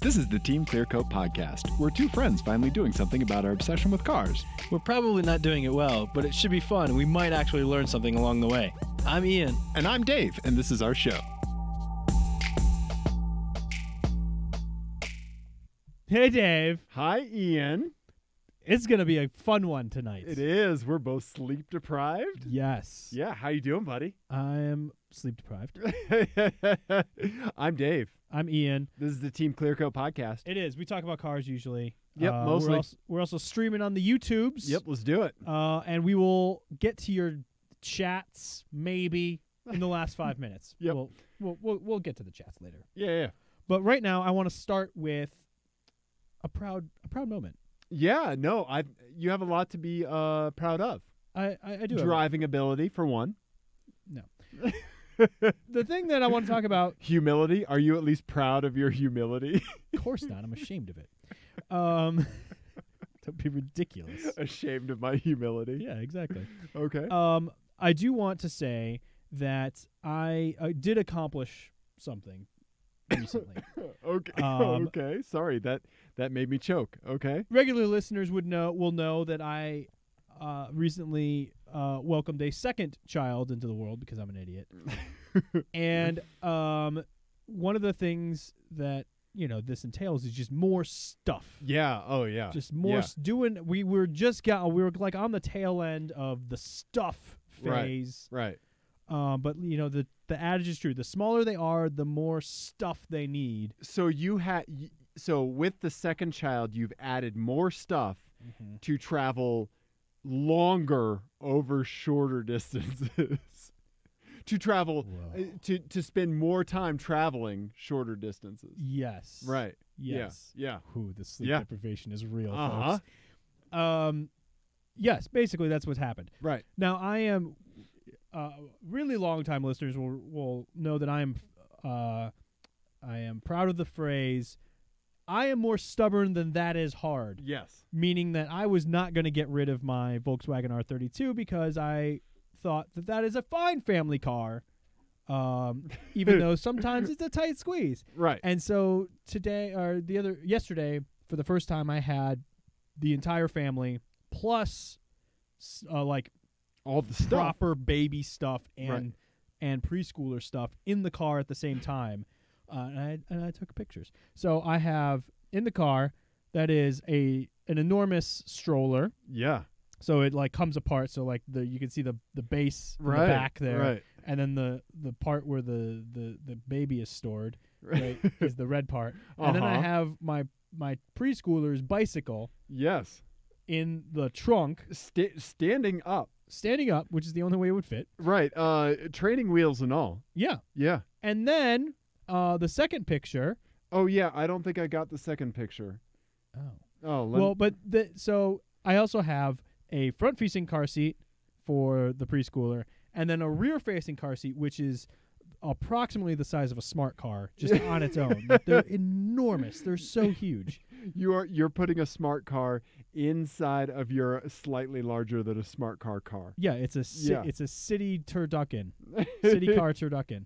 This is the Team Clearcoat podcast. We're two friends finally doing something about our obsession with cars. We're probably not doing it well, but it should be fun, and we might actually learn something along the way. I'm Ian. And I'm Dave, and this is our show. Hey, Dave. Hi, Ian. It's going to be a fun one tonight. It is. We're both sleep deprived. Yes. Yeah, how you doing, buddy? I am sleep deprived. I'm Dave. I'm Ian. This is the Team Clearcoat podcast. It is. We talk about cars usually. Yep, mostly. We're also streaming on the YouTubes. Yep, let's do it. And we will get to your chats maybe in the last 5 minutes. Yep. We'll get to the chats later. Yeah. But right now, I want to start with a proud moment. Yeah, no, you have a lot to be proud of. I do. Driving ability, for one. No. The thing that I want to talk about. Humility. Are you at least proud of your humility? Of course not. I'm ashamed of it. Don't be ridiculous. Ashamed of my humility. Yeah, exactly. Okay. I do want to say that I did accomplish something recently. Okay. Okay. Sorry, that made me choke. Okay. Regular listeners will know that I recently welcomed a second child into the world because I'm an idiot. And one of the things that this entails is just more stuff. Yeah. Oh yeah. Just more doing. We were like on the tail end of the stuff phase. Right. But the adage is true. The smaller they are, the more stuff they need. So so with the second child, you've added more stuff to travel longer over shorter distances. To travel, to spend more time traveling shorter distances. Yes. Right. Yes. Yeah. Ooh, the sleep deprivation is real, Uh-huh. folks. Yes, basically that's what's happened. Right. Now I am really long-time listeners will know that I am proud of the phrase, I am more stubborn than that is hard. Yes. Meaning that I was not going to get rid of my Volkswagen R32 because I thought that is a fine family car, even though sometimes it's a tight squeeze. Right. And so yesterday, for the first time, I had the entire family plus like all the stuff, proper baby stuff and preschooler stuff in the car at the same time, and I took pictures. So I have in the car that is an enormous stroller. Yeah. So it like comes apart. So like you can see the base in the back there, right. And then the part where the baby is stored, right, is the red part. And then I have my preschooler's bicycle. Yes. In the trunk, standing up, which is the only way it would fit. Right. Training wheels and all. Yeah. Yeah. And then the second picture. Oh yeah, I don't think I got the second picture. Oh. So I also have a front-facing car seat for the preschooler, and then a rear-facing car seat, which is approximately the size of a smart car, just on its own. Like, they're enormous. They're so huge. You're putting a smart car inside of your slightly larger than a smart car. Yeah, it's a city turducken, city car turducken.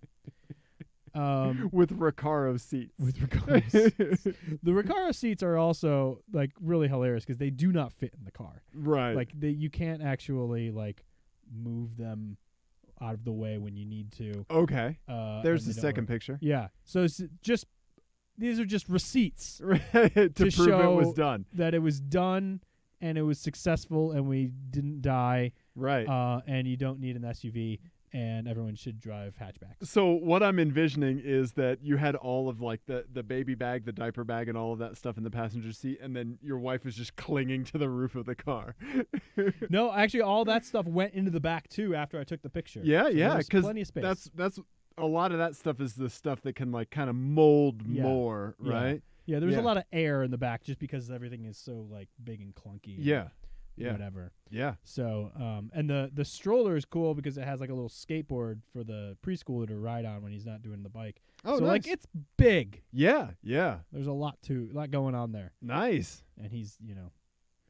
With Recaro seats. The Recaro seats are also like really hilarious because they do not fit in the car. Right. Like you can't actually like move them out of the way when you need to. Okay. There's the second picture. Yeah. So it's these are just receipts to prove show it was done. That it was done and it was successful and we didn't die. Right. And you don't need an SUV. And everyone should drive hatchbacks. So what I'm envisioning is that you had all of like the baby bag, the diaper bag, and all of that stuff in the passenger seat, and then your wife was just clinging to the roof of the car. No, actually, all that stuff went into the back too after I took the picture. Yeah, so because plenty of space. That's a lot of that stuff is the stuff that can like kind of mold more, right? Yeah, there's a lot of air in the back just because everything is so like big and clunky. Yeah. Whatever. Yeah. So, and the stroller is cool because it has like a little skateboard for the preschooler to ride on when he's not doing the bike. Oh, so nice. like it's big. Yeah. There's a lot going on there. Nice. And he's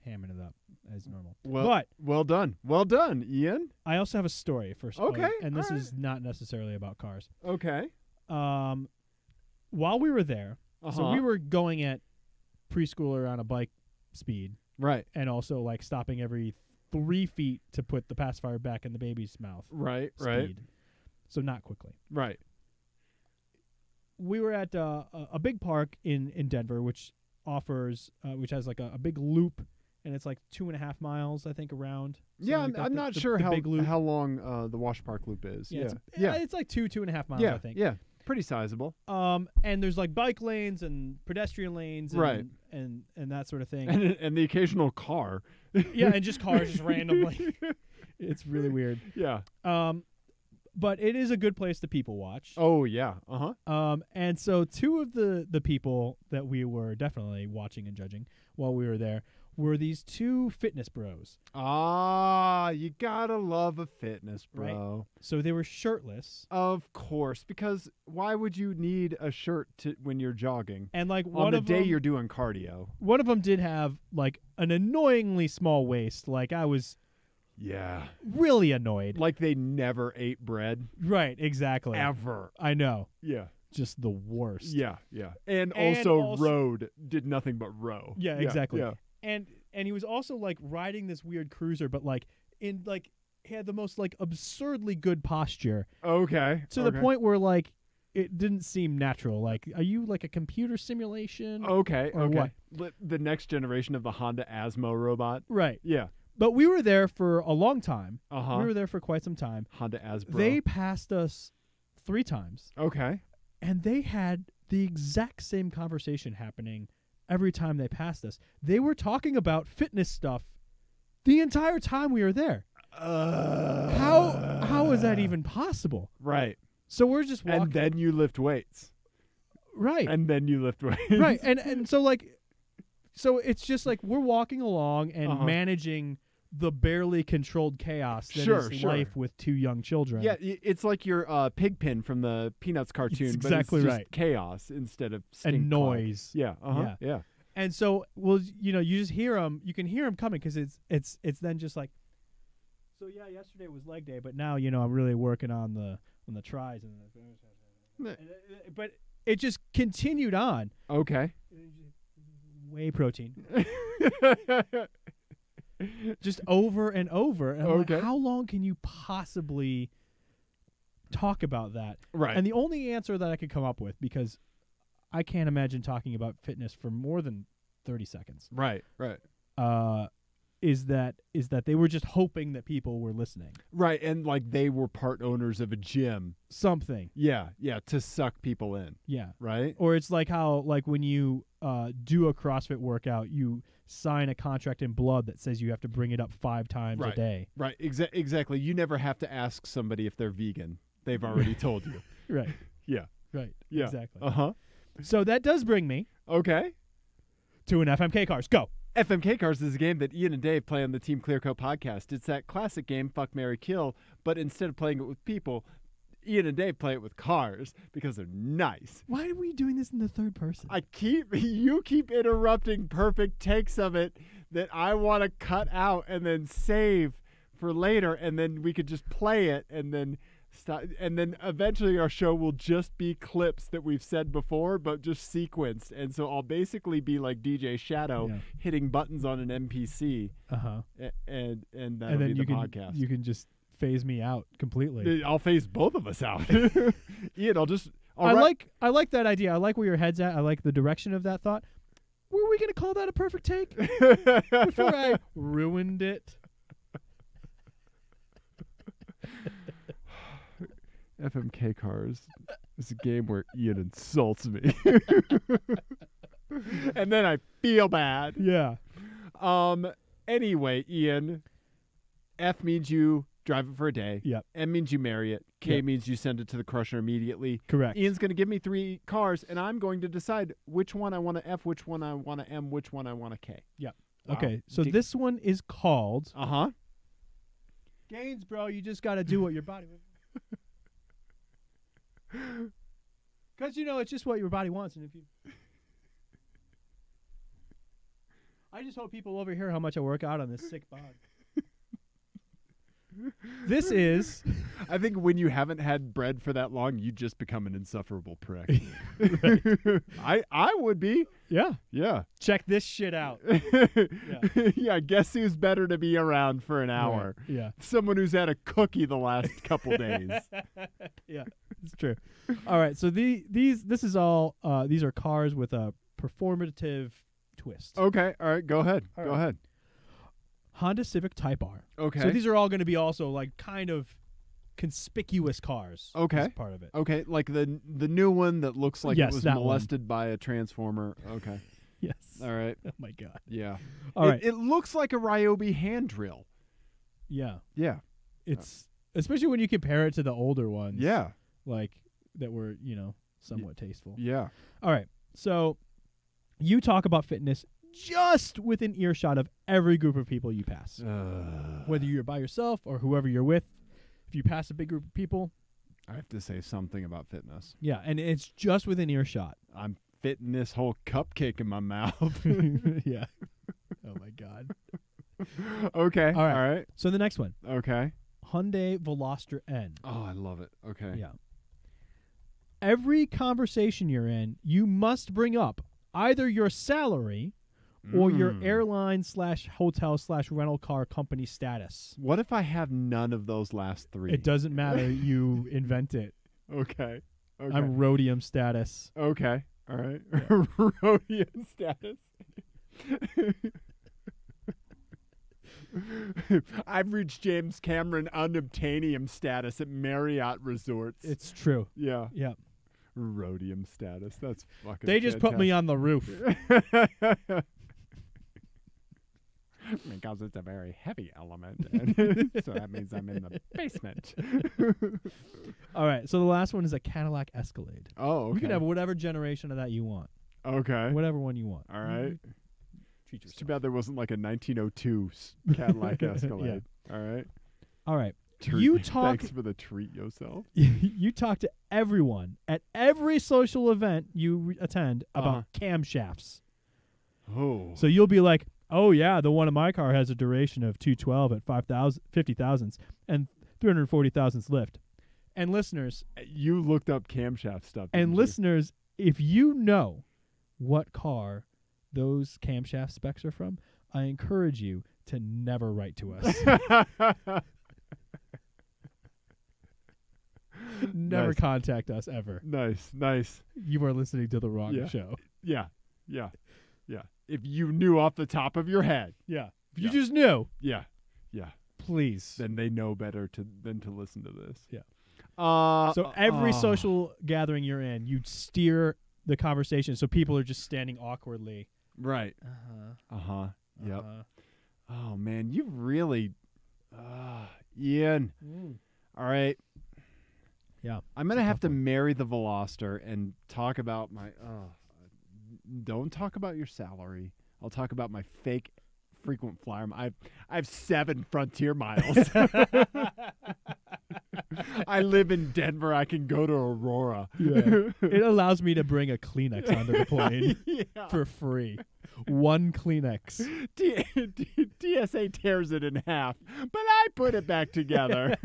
hamming it up as normal. Well done, Ian. I also have a story first. Okay. And this is not necessarily about cars. Okay. While we were there, So we were going at preschooler on a bike speed. Right. And also like stopping every 3 feet to put the pacifier back in the baby's mouth. Right. Speed. Right. So not quickly. Right. We were at a big park in Denver, which offers, which has like a big loop, and it's like 2.5 miles, I think, around. Yeah, like I'm not sure how long the Wash Park loop is. Yeah, it's like 2.5 miles, I think. Yeah, pretty sizable. And there's like bike lanes and pedestrian lanes, and, right, and that sort of thing, and the occasional car. Yeah, and just cars just randomly. It's really weird. Yeah. But it is a good place to people watch. Oh yeah. And so 2 of the people that we were definitely watching and judging while we were there were these 2 fitness bros. Ah, you gotta love a fitness bro. Right? So they were shirtless. Of course, because why would you need a shirt when you're jogging? And like on the day you're doing cardio. One of them did have like an annoyingly small waist. Like I was really annoyed. Like they never ate bread. Right, exactly. Ever. I know. Yeah. Just the worst. Yeah, yeah. And also rode, did nothing but row. Yeah, exactly. Yeah. And he was also like riding this weird cruiser, but like he had the most like absurdly good posture. Okay. To the point where like it didn't seem natural. Like, are you like a computer simulation? Okay. Or what? The next generation of the Honda Asmo robot. Right. Yeah. But we were there for a long time. Uh-huh. We were there for quite some time. Honda Asbro. They passed us 3 times. Okay. And they had the exact same conversation happening every time they passed us. They were talking about fitness stuff the entire time we were there. How is that even possible? Right. So we're just walking. And then you lift weights. Right. And then you lift weights. Right. And so like, so it's just like we're walking along and managing the barely controlled chaos that is life with 2 young children. Yeah, it's like your Pigpen from the Peanuts cartoon, it's exactly but it's just right. chaos instead of stink and noise. Cloud. Yeah, yeah. And so, well, you know, you just hear them. You can hear them coming because it's then just like. So yeah, yesterday was leg day, but now you know I'm really working on the tries but it just continued on. Okay. Whey protein. Just over and over. And I'm like, how long can you possibly talk about that? Right. And the only answer that I could come up with, because I can't imagine talking about fitness for more than 30 seconds. Right, right. Is that they were just hoping that people were listening. Right, and like they were part owners of a gym. Something. Yeah, to suck people in. Yeah. Right? Or it's like how like when you do a CrossFit workout, you sign a contract in blood that says you have to bring it up 5 times a day. Right, exactly. You never have to ask somebody if they're vegan. They've already told you. Right. Yeah. Right. Yeah. Exactly. Uh-huh. So that does bring me to an FMK Cars. Go. FMK Cars is a game that Ian and Dave play on the Team Clearcoat podcast. It's that classic game, Fuck, Marry, Kill, but instead of playing it with people, Ian and Dave play it with cars because they're nice. Why are we doing this in the third person? You keep interrupting perfect takes of it that I want to cut out and then save for later, and then we could just play it and then stop, and then eventually our show will just be clips that we've said before but just sequenced, and so I'll basically be like DJ Shadow hitting buttons on an NPC, and that'll be the podcast. You can just phase me out completely. I'll phase both of us out. Ian, I like that idea. I like where your head's at. I like the direction of that thought. Were we going to call that a perfect take before I ruined it? FMK Cars is a game where Ian insults me. And then I feel bad. Yeah. Anyway, Ian, F means you drive it for a day. Yep. M means you marry it. K means you send it to the crusher immediately. Correct. Ian's going to give me 3 cars, and I'm going to decide which one I want to F, which one I want to M, which one I want to K. Yep. Wow. Okay, so this one is called... Uh-huh. Gains, bro. You just got to do what your body wants. Because, you know, it's just what your body wants. And if you... I just hope people overhear how much I work out on this sick bod. This is. I think when you haven't had bread for that long, you just become an insufferable prick. I would be. Yeah. Yeah. Check this shit out. Yeah. Guess who's better to be around for an hour? Right. Yeah. Someone who's had a cookie the last couple days. Yeah, it's true. All right. So this is all. These are cars with a performative twist. Okay. All right. Go ahead. Go ahead. Honda Civic Type R. Okay. So these are all going to be also like kind of conspicuous cars. Okay. As part of it. Okay. Like the new one that looks like Yes, it was that molested by a transformer. Okay. Yes. All right. Oh my God. Yeah. All right. It looks like a Ryobi hand drill. Yeah. Yeah. It's especially when you compare it to the older ones. Yeah. Like that were, somewhat tasteful. Yeah. All right. So you talk about fitness just within earshot of every group of people you pass. Whether you're by yourself or whoever you're with, if you pass a big group of people. I have to say something about fitness. Yeah, and it's just within earshot. I'm fitting this whole cupcake in my mouth. Yeah. Oh, my God. Okay. All right. All right. So the next one. Okay. Hyundai Veloster N. Oh, I love it. Okay. Yeah. Every conversation you're in, you must bring up either your salary or your airline/hotel/rental car company status. What if I have none of those last three? It doesn't matter. You invent it. Okay. Okay. I'm rhodium status. Okay. All right. Yeah. Rhodium status. I've reached James Cameron unobtainium status at Marriott resorts. It's true. Yeah. Yeah. Rhodium status. That's fucking They just put me on the roof. Because it's a very heavy element. So that means I'm in the basement. All right. So the last one is a Cadillac Escalade. Oh, okay. You can have whatever generation of that you want. Okay. Whatever one you want. All right. Treat It's yourself. too bad there wasn't like a 1902 Cadillac Escalade. Yeah. All right. All right. Treat, You talk. Thanks for the treat yourself. You talk to everyone at every social event you attend about camshafts. Oh. So you'll be like, "Oh yeah, the one in my car has a duration of 212 at 50 thousandths and 340 thousandths lift." And listeners, You looked up camshaft stuff. and didn't you? listeners, if you know what car those camshaft specs are from, I encourage you to never write to us. Never Nice. contact us ever. Nice. You are listening to the wrong Yeah. show. Yeah. If you knew off the top of your head, Yeah. If you Yeah. just knew, yeah, please. then they know better than to listen to this. Yeah. Uh, So every social gathering you're in, you steer the conversation so people are just standing awkwardly. Right. Yep. Oh man, you really, Ian. All right. Yeah. I'm gonna have to marry the Veloster and talk about my. Don't talk about your salary. I'll talk about my fake frequent flyer. I have 7 Frontier miles. I live in Denver. I can go to Aurora. Yeah. It allows me to bring a Kleenex onto the plane Yeah. for free. 1 Kleenex. TSA tears it in half, but I put it back together.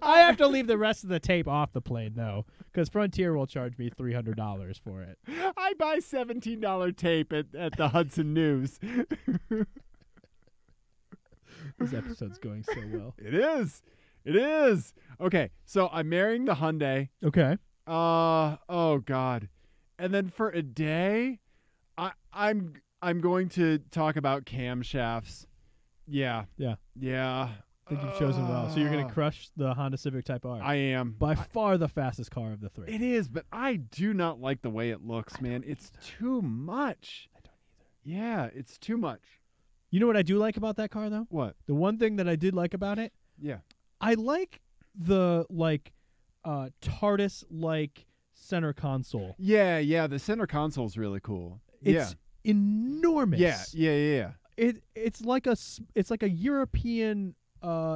I have to leave the rest of the tape off the plane, though, because Frontier will charge me $300 for it. I buy $17 tape at the Hudson News. This episode's going so well. It is. Okay, so I'm marrying the Hyundai. Okay. Oh God. And then for a day, I'm going to talk about camshafts. Yeah. Yeah. Yeah. I think you've chosen well. So you're going to crush the Honda Civic Type R. I am. By far the fastest car of the 3. It is, but I do not like the way it looks, man. It's too much. I don't either. Yeah, it's too much. You know what I do like about that car, though? What? The one thing that I did like about it, Yeah. I like the, TARDIS-like center console. Yeah, the center console is really cool. It's enormous. Yeah. It's like a European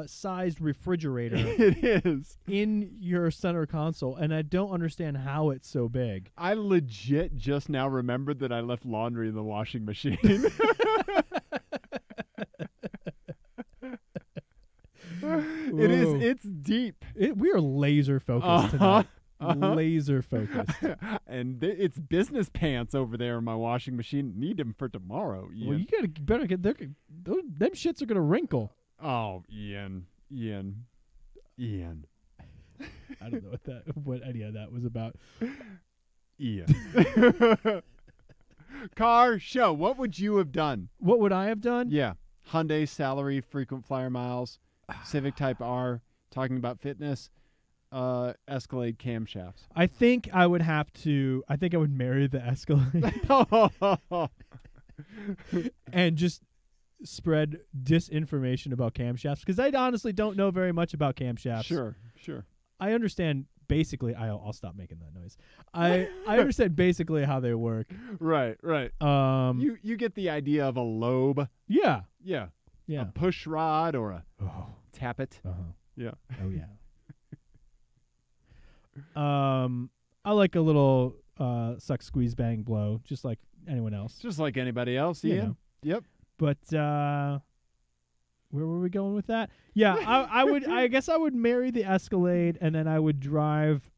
sized refrigerator It is. in your center console, and I don't understand how it's so big. I legit just now remembered that I left laundry in the washing machine. tonight. Laser focused. And it's business pants over there in my washing machine. Need them for tomorrow, Ian. Well, you better get them shits are gonna wrinkle. Oh, Ian. I don't know what any of that was about. Ian. Car show. What would you have done? What would I have done? Yeah. Hyundai salary, frequent flyer miles, Civic Type R, talking about fitness, Escalade camshafts. I think I would marry the Escalade and just spread disinformation about camshafts because I honestly don't know very much about camshafts. Sure. I understand basically. I'll stop making that noise. I understand basically how they work. Right. You get the idea of a lobe. Yeah. A push rod or a tappet. Yeah. Oh yeah. I like a little suck, squeeze, bang, blow, just like anyone else. Just like anybody else, Ian. Yep. But where were we going with that? Yeah, I would. I guess I would marry the Escalade, and then I would drive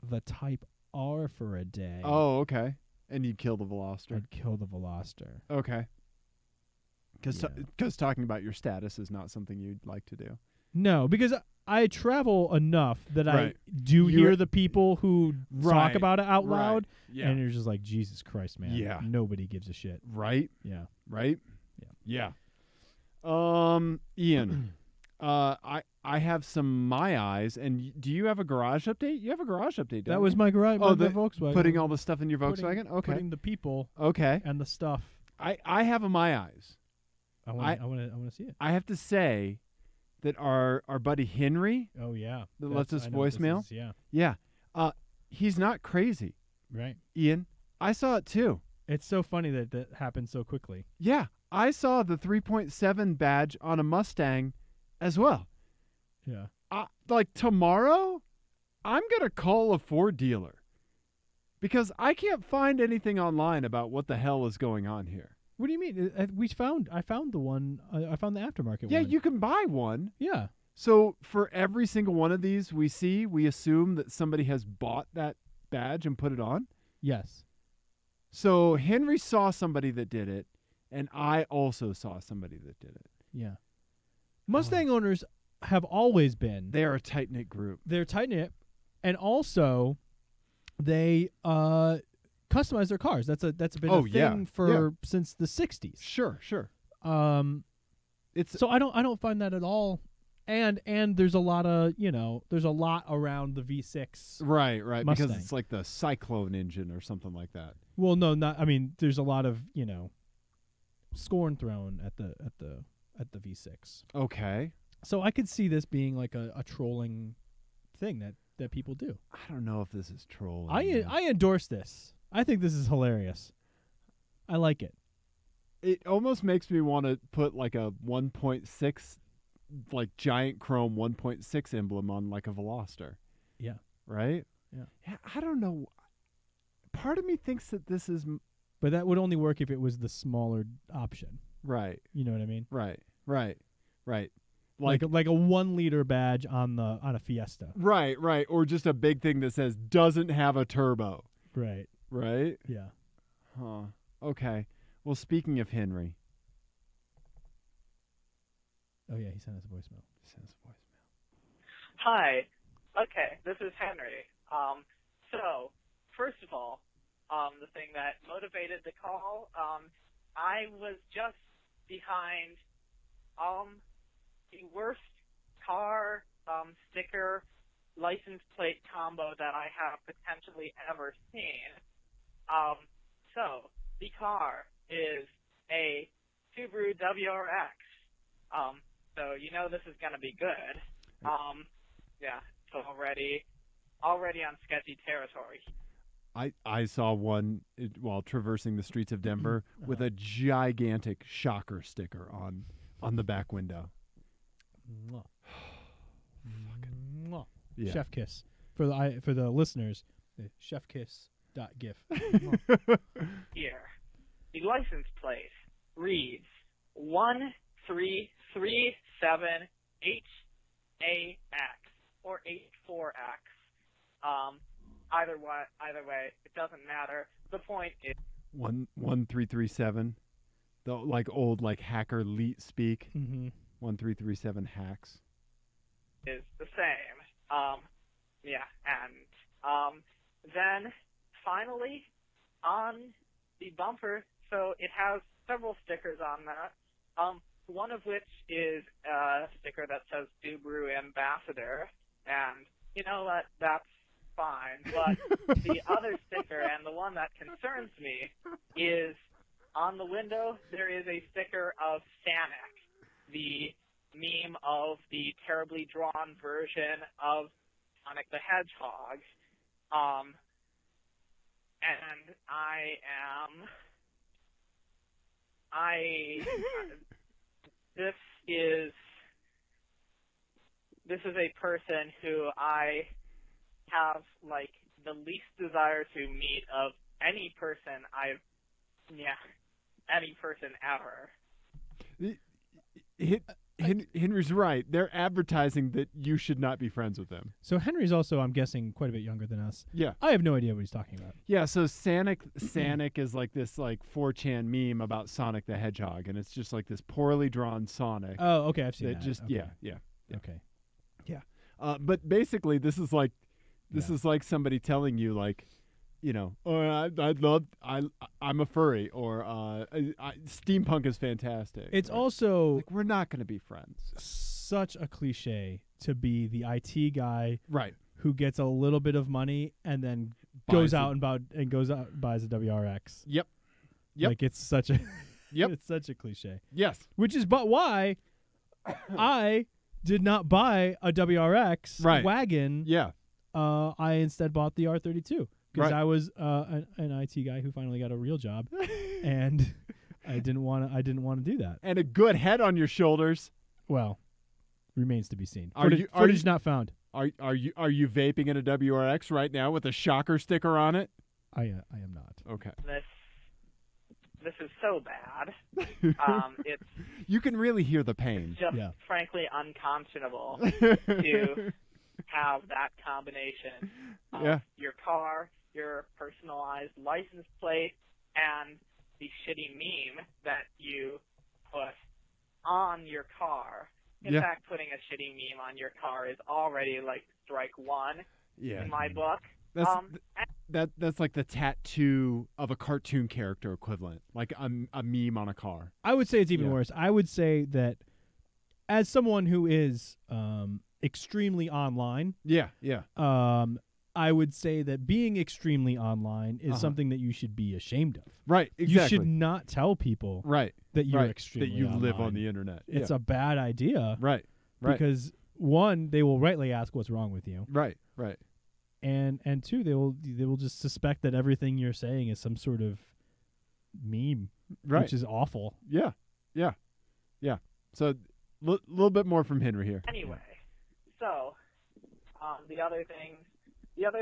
the Type R for a day. Oh, okay. And you'd kill the Veloster. I'd kill the Veloster. Okay. Because talking about your status is not something you'd like to do. No, because I travel enough that I do hear the people who talk about it out loud, and you're just like, Jesus Christ, man. Yeah. Nobody gives a shit. Right? Yeah. Right? Yeah. Ian, I have some my eyes, and do you have a garage update? You have a garage update, don't That you? was my garage. Oh, the Volkswagen. Putting all the stuff in your Volkswagen? Okay. Putting the people Okay. and the stuff. I have a my eyes. I want to see it. I have to say that our buddy Henry, Oh yeah, that lets us I know what this voicemail. is, Yeah. He's not crazy, right. Ian. I saw it too. It's so funny that happened so quickly. Yeah. I saw the 3.7 badge on a Mustang as well. Yeah. Like tomorrow, I'm going to call a Ford dealer because I can't find anything online about what the hell is going on here. What do you mean? I found the one. I found the aftermarket one. Yeah, you can buy one. Yeah. So for every single one of these we see, we assume that somebody has bought that badge and put it on. Yes. So Henry saw somebody that did it, and I also saw somebody that did it. Yeah. Mustang owners have always been. They are a tight-knit group. They're tight-knit, and also they customize their cars. That's been a thing since the 60s. Sure. It's so I don't find that at all. And there's a lot around the V6. Right. Mustang. Because it's like the Cyclone engine or something like that. Well, no, not. I mean, there's a lot of scorn thrown at the V6. Okay. So I could see this being like a trolling thing that people do. I don't know if this is trolling. I endorse this. I think this is hilarious. I like it. It almost makes me want to put like a 1.6, like giant chrome 1.6 emblem on like a Veloster. Yeah. Right? Yeah. I don't know. Part of me thinks that this is... But that would only work if it was the smaller option. Right. You know what I mean? Right. Like a 1 liter badge on a Fiesta. Right. Or just a big thing that says doesn't have a turbo. Right. Right? Yeah. Huh. Okay. Well, speaking of Henry. Oh yeah, he sent us a voicemail. Hi. Okay, this is Henry. So, first of all, the thing that motivated the call, I was just behind the worst car sticker license plate combo that I have potentially ever seen. So, the car is a Subaru WRX. So you know this is going to be good. Yeah, it's already on sketchy territory. I saw one while traversing the streets of Denver with a gigantic shocker sticker on the back window. Mwah. Yeah. Chef kiss for the listeners. Chefkiss.gif. Here, the license plate reads 1337HAX or 84X. Either way, it doesn't matter. The point is 1337, the like old like hacker leet speak. 1337 hacks is the same. And then finally on the bumper, so it has several stickers on that. One of which is a sticker that says Subaru Ambassador, and you know what? That's fine. But the other sticker, and the one that concerns me, is on the window there is a sticker of Sonic, the meme of the terribly drawn version of Sonic the Hedgehog. And this is a person who I have like the least desire to meet of any person ever. Henry's right. They're advertising that you should not be friends with them. So Henry's also, I'm guessing, quite a bit younger than us. Yeah. I have no idea what he's talking about. Yeah, so Sonic is like this like 4chan meme about Sonic the Hedgehog, and it's just like this poorly drawn Sonic. Oh, okay, I've seen that. Just okay. Yeah. Okay. Yeah. But basically this is like somebody telling you like, you know, I'm a furry, or steampunk is fantastic. It's also like, we're not going to be friends. Such a cliche to be the IT guy, right, who gets a little bit of money and then goes out and buys a WRX. Yep. Like it's such a yep. It's such a cliche. Yes. Which is why I did not buy a WRX wagon. Yeah. I instead bought the R32. Because right. I was an IT guy who finally got a real job, and I didn't want to do that. And a good head on your shoulders. Well, remains to be seen. Footage not found. Are you vaping in a WRX right now with a shocker sticker on it? I am not. Okay. This is so bad. It's you can really hear the pain. Just frankly unconscionable to have that combination of your car, your personalized license plate, and the shitty meme that you put on your car. In fact, putting a shitty meme on your car is already like strike one in my book. That's like the tattoo of a cartoon character equivalent, like a meme on a car. I would say it's even worse. I would say that as someone who is extremely online, I would say that being extremely online is something that you should be ashamed of. Right, exactly. You should not tell people that you're extremely that you online. live on the internet. It's a bad idea. Right. Because one, they will rightly ask what's wrong with you. Right. And two, they will just suspect that everything you're saying is some sort of meme, which is awful. Yeah. So little bit more from Henry here. Anyway, so the other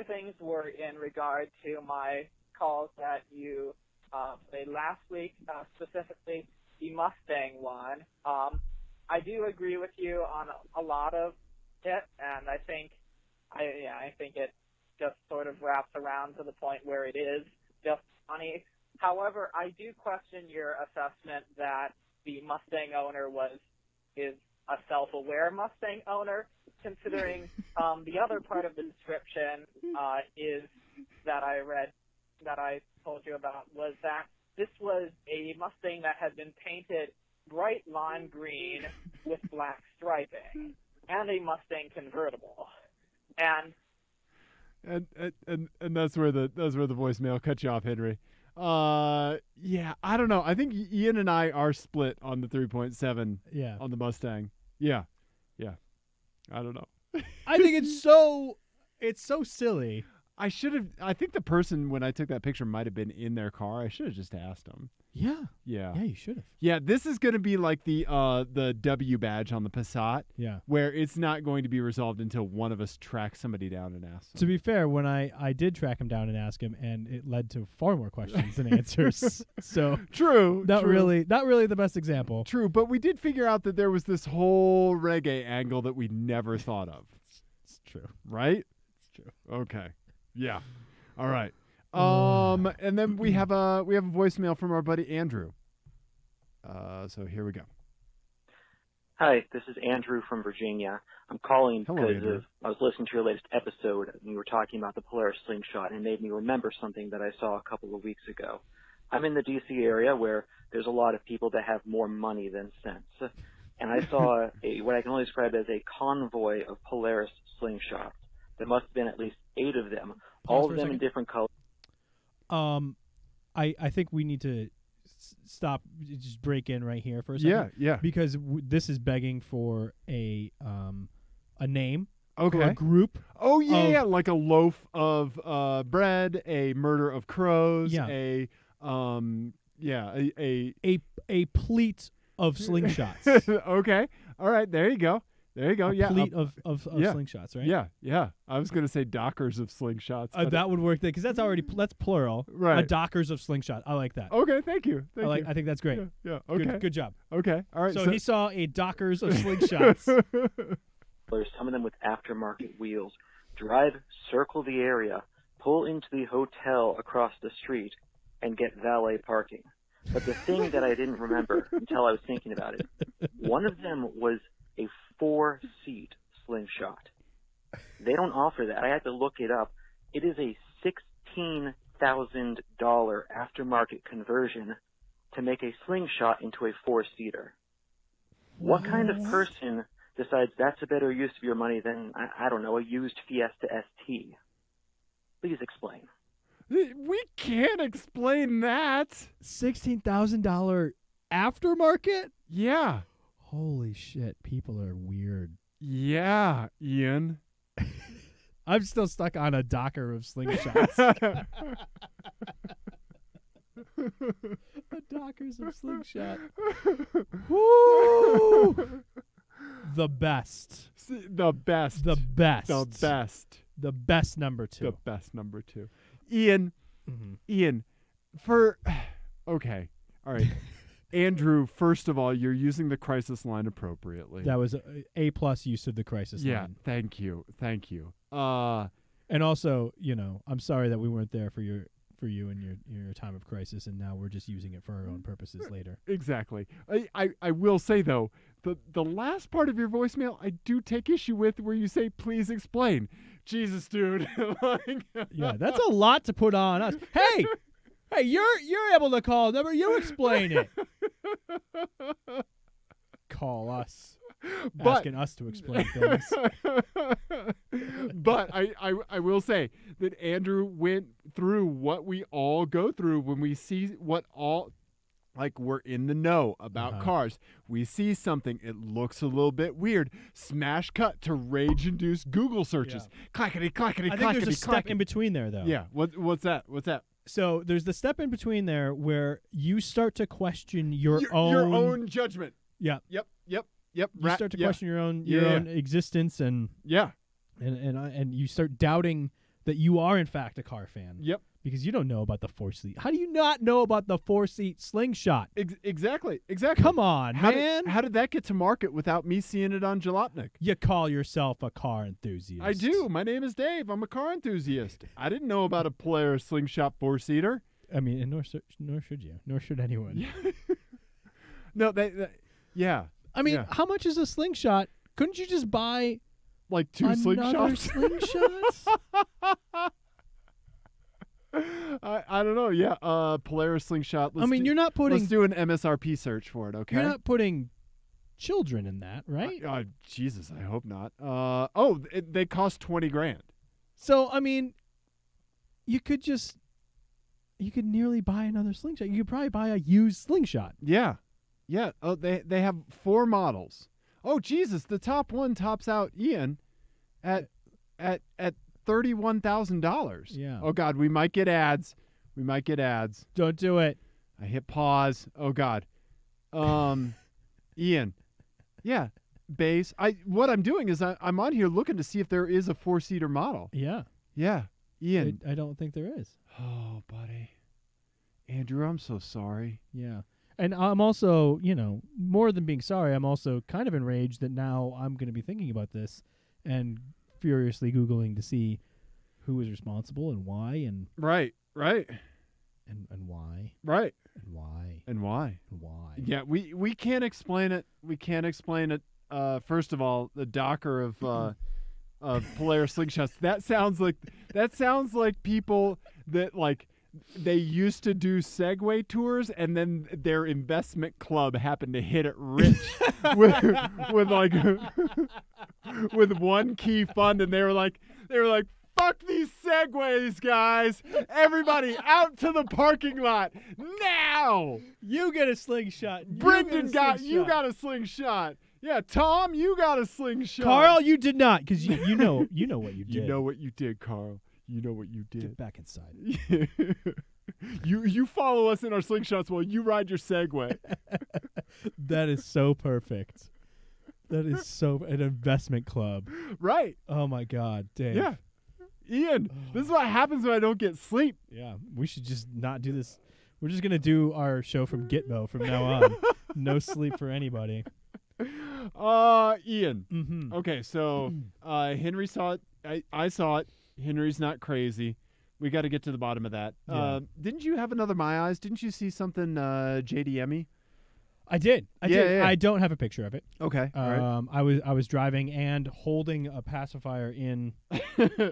things were in regard to my calls that you played last week, specifically the Mustang one. I do agree with you on a lot of it, and I think it just sort of wraps around to the point where it is just funny. However, I do question your assessment that the Mustang owner is a self-aware Mustang owner, considering the other part of the description is that I read, that I told you about, was that this was a Mustang that had been painted bright lime green with black striping, and a Mustang convertible. And that's where the voicemail cut you off, Henry. Yeah, I don't know. I think Ian and I are split on the 3.7 on the Mustang. Yeah. I don't know. I think it's so silly. I think the person, when I took that picture, might have been in their car. I should have just asked them. Yeah, you should have. Yeah, this is going to be like the W badge on the Passat. Yeah, where it's not going to be resolved until one of us tracks somebody down and asks them. To be fair, when I did track him down and ask him, and it led to far more questions than answers. So true. Not really the best example. True, but we did figure out that there was this whole reggae angle that we never thought of. It's true. Right? It's true. Okay. Yeah. All right. And then we have a voicemail from our buddy Andrew. So here we go. Hi, this is Andrew from Virginia. I'm calling Hello, because Andrew. I was listening to your latest episode, and you were talking about the Polaris Slingshot, and it made me remember something that I saw a couple of weeks ago. I'm in the D.C. area where there's a lot of people that have more money than sense, and I saw what I can only describe as a convoy of Polaris Slingshots. There must have been at least 8 of them, all of them in different colors. I think we need to stop, just break in right here for a second. Yeah. Because this is begging for a name. Okay. For a group. Oh yeah, like a loaf of bread, a murder of crows, Yeah. a pleat of slingshots. Okay. All right, there you go. A pleat of slingshots, right? Yeah. I was going to say dockers of slingshots. That would work because that's plural. Right. A dockers of slingshot. I like that. Okay, thank you. I think that's great. Yeah. Okay. Good job. Okay. All right. So he saw a dockers of slingshots. Some of them with aftermarket wheels. Drive, circle the area, pull into the hotel across the street, and get valet parking. But the thing that I didn't remember until I was thinking about it, one of them was a 4-seat slingshot. They don't offer that. I had to look it up. It is a $16,000 aftermarket conversion to make a slingshot into a 4-seater. What kind of person decides that's a better use of your money than, I don't know, a used Fiesta ST? Please explain. We can't explain that. $16,000 aftermarket? Yeah. Holy shit, people are weird. Yeah, Ian. I'm still stuck on a docker of slingshots. A dockers of slingshot. Woo! The best. The best. The best. The best. The best number 2. The best number 2. Ian. Mm-hmm. Ian, okay. All right. Andrew, first of all, you're using the crisis line appropriately. That was a plus use of the crisis line. Yeah, thank you. And also, I'm sorry that we weren't there for you in your time of crisis, and now we're just using it for our own purposes later. Exactly. I will say, though, the last part of your voicemail I do take issue with, where you say, please explain. Jesus, dude. Yeah, that's a lot to put on us. Hey, you're able to call a number. You explain it. Call us. Asking us to explain things. But I will say that Andrew went through what we all go through when we see we're in the know about cars. We see something, it looks a little bit weird. Smash cut to rage-induced Google searches. Yeah. Clackety, clackety, I clackety, think there's a clackety. step in between there, though. Yeah. What's that? So there's the step in between there where you start to question your own judgment. Yeah. Yep. You start to question your own existence and you start doubting that you are in fact a car fan. Yep. Because you don't know about the 4-seat. How do you not know about the 4-seat slingshot? Exactly. Come on, man. How did that get to market without me seeing it on Jalopnik? You call yourself a car enthusiast. I do. My name is Dave. I'm a car enthusiast. I didn't know about a Polaris Slingshot 4-seater. I mean, and nor should you. Nor should anyone. Yeah. No, yeah. I mean, how much is a slingshot? Couldn't you just buy like 2 slingshots? Slingshots? I don't know. Yeah, Polaris Slingshot. You're not putting. Let's do an MSRP search for it. Okay. You're not putting children in that, right? Jesus, I hope not. They cost $20,000. So you could nearly buy another slingshot. You could probably buy a used slingshot. Yeah. Oh, they have 4 models. Oh, Jesus, the top one tops out, Ian, at $31,000. Yeah. Oh God, we might get ads. Don't do it. I hit pause. Oh God. Ian. Yeah. Base. What I'm doing is I'm on here looking to see if there is a 4-seater model. Yeah. Yeah. Ian. I don't think there is. Oh, buddy. Andrew, I'm so sorry. Yeah. And I'm also, more than being sorry, I'm also kind of enraged that now I'm going to be thinking about this and furiously Googling to see who was responsible and why and Right. and why Right. and why And why? and why. Yeah, we can't explain it. We can't explain it. First of all, the Docker of Polaris Slingshots. That sounds like people that like they used to do Segway tours, and then their investment club happened to hit it rich with like with one key fund, and they were like, fuck these Segways, guys! Everybody out to the parking lot now! You get a slingshot. Brendan you got a slingshot. Yeah, Tom, you got a slingshot. Carl, you did not, because you know what you did. You know what you did, Carl. You know what you did. Get back inside. You follow us in our slingshots while you ride your Segway. That is so perfect. That is so an investment club. Right. Oh my God, Dave. Yeah. Ian, this is what happens when I don't get sleep. Yeah, we should just not do this. We're just gonna do our show from Gitmo from now on. No sleep for anybody. Ian. Mm-hmm. Okay, so Henry saw it. I saw it. Henry's not crazy. We got to get to the bottom of that. Yeah. Didn't you have another My Eyes? Didn't you see something JDM-y? I did. Yeah. I don't have a picture of it. Okay. All right. I was driving and holding a pacifier in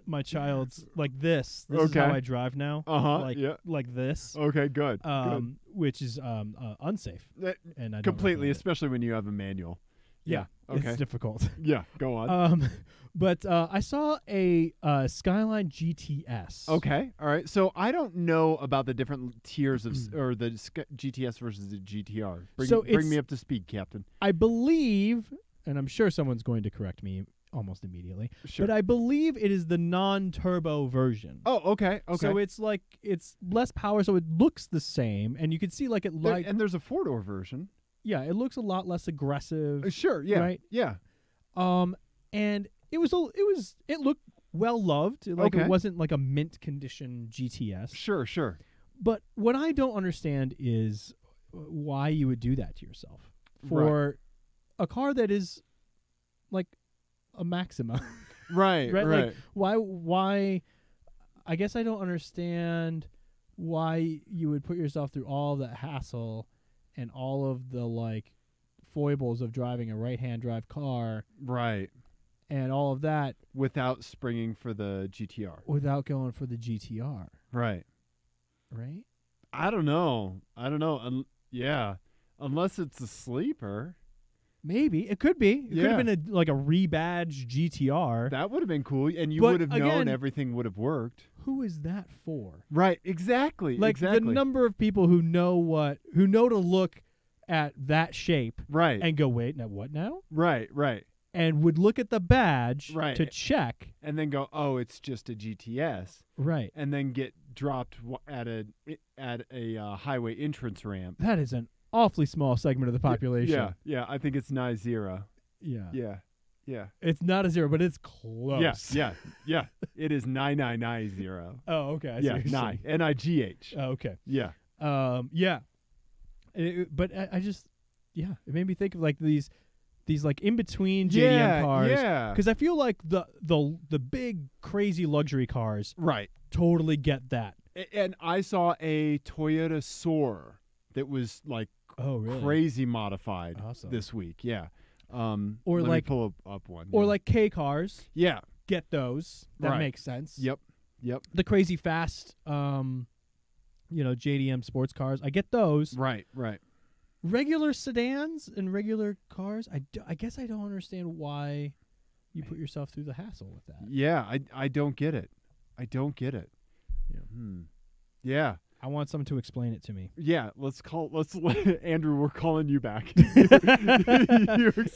my child's like this. This is how I drive now. Like this. Okay. Good. Which is unsafe. And I don't completely, recommend it. especially when you have a manual. Yeah. Okay. It's difficult. Yeah. Go on. But I saw a Skyline GTS. Okay. All right. So I don't know about the different tiers of or the GTS versus the GTR. Bring me up to speed, Captain. I believe, and I'm sure someone's going to correct me almost immediately, Sure. but I believe it is the non-turbo version. Oh, okay. Okay. So it's less power, so it looks the same, and you can see like it like and there's a 4-door version. Yeah, it looks a lot less aggressive. Sure. Yeah. Right. Yeah. And it looked well loved. Like Okay. it wasn't like a mint condition GTS. Sure. But what I don't understand is why you would do that to yourself for a car that is like a Maxima. Right. Like why I guess I don't understand why you would put yourself through all that hassle and all of the like foibles of driving a right-hand drive car. Right. And all of that without springing for the GTR. Without going for the GTR. Right. Right? I don't know. Yeah. Unless it's a sleeper. Maybe. It could be. It could have been a rebadged GTR. That would have been cool. And you would have known everything would have worked. Who is that for? Right. Exactly. Like the number of people who know to look at that shape. Right. And go, wait, now what now? Right. And would look at the badge to check. And then go, oh, it's just a GTS. Right. And then get dropped at a highway entrance ramp. That is an awfully small segment of the population. Yeah. I think it's 90. Yeah. Yeah. It's not a 0, but it's close. Yeah. It is 9990. Oh, okay. Yeah, NIGH. NIGH. Oh, okay. Yeah. Yeah. But I just, it made me think of like these like in between JDM cars. Yeah. Because I feel like the big crazy luxury cars totally get that. And I saw a Toyota Soar that was like crazy modified this week. Yeah. Or let like me pull up one. Or like K cars. Yeah. Get those. That makes sense. Yep. The crazy fast JDM sports cars. I get those. Right. Regular sedans and regular cars, I guess I don't understand why you put yourself through the hassle with that. Yeah, I don't get it. Yeah. Yeah. I want someone to explain it to me. Yeah, Andrew, we're calling you back.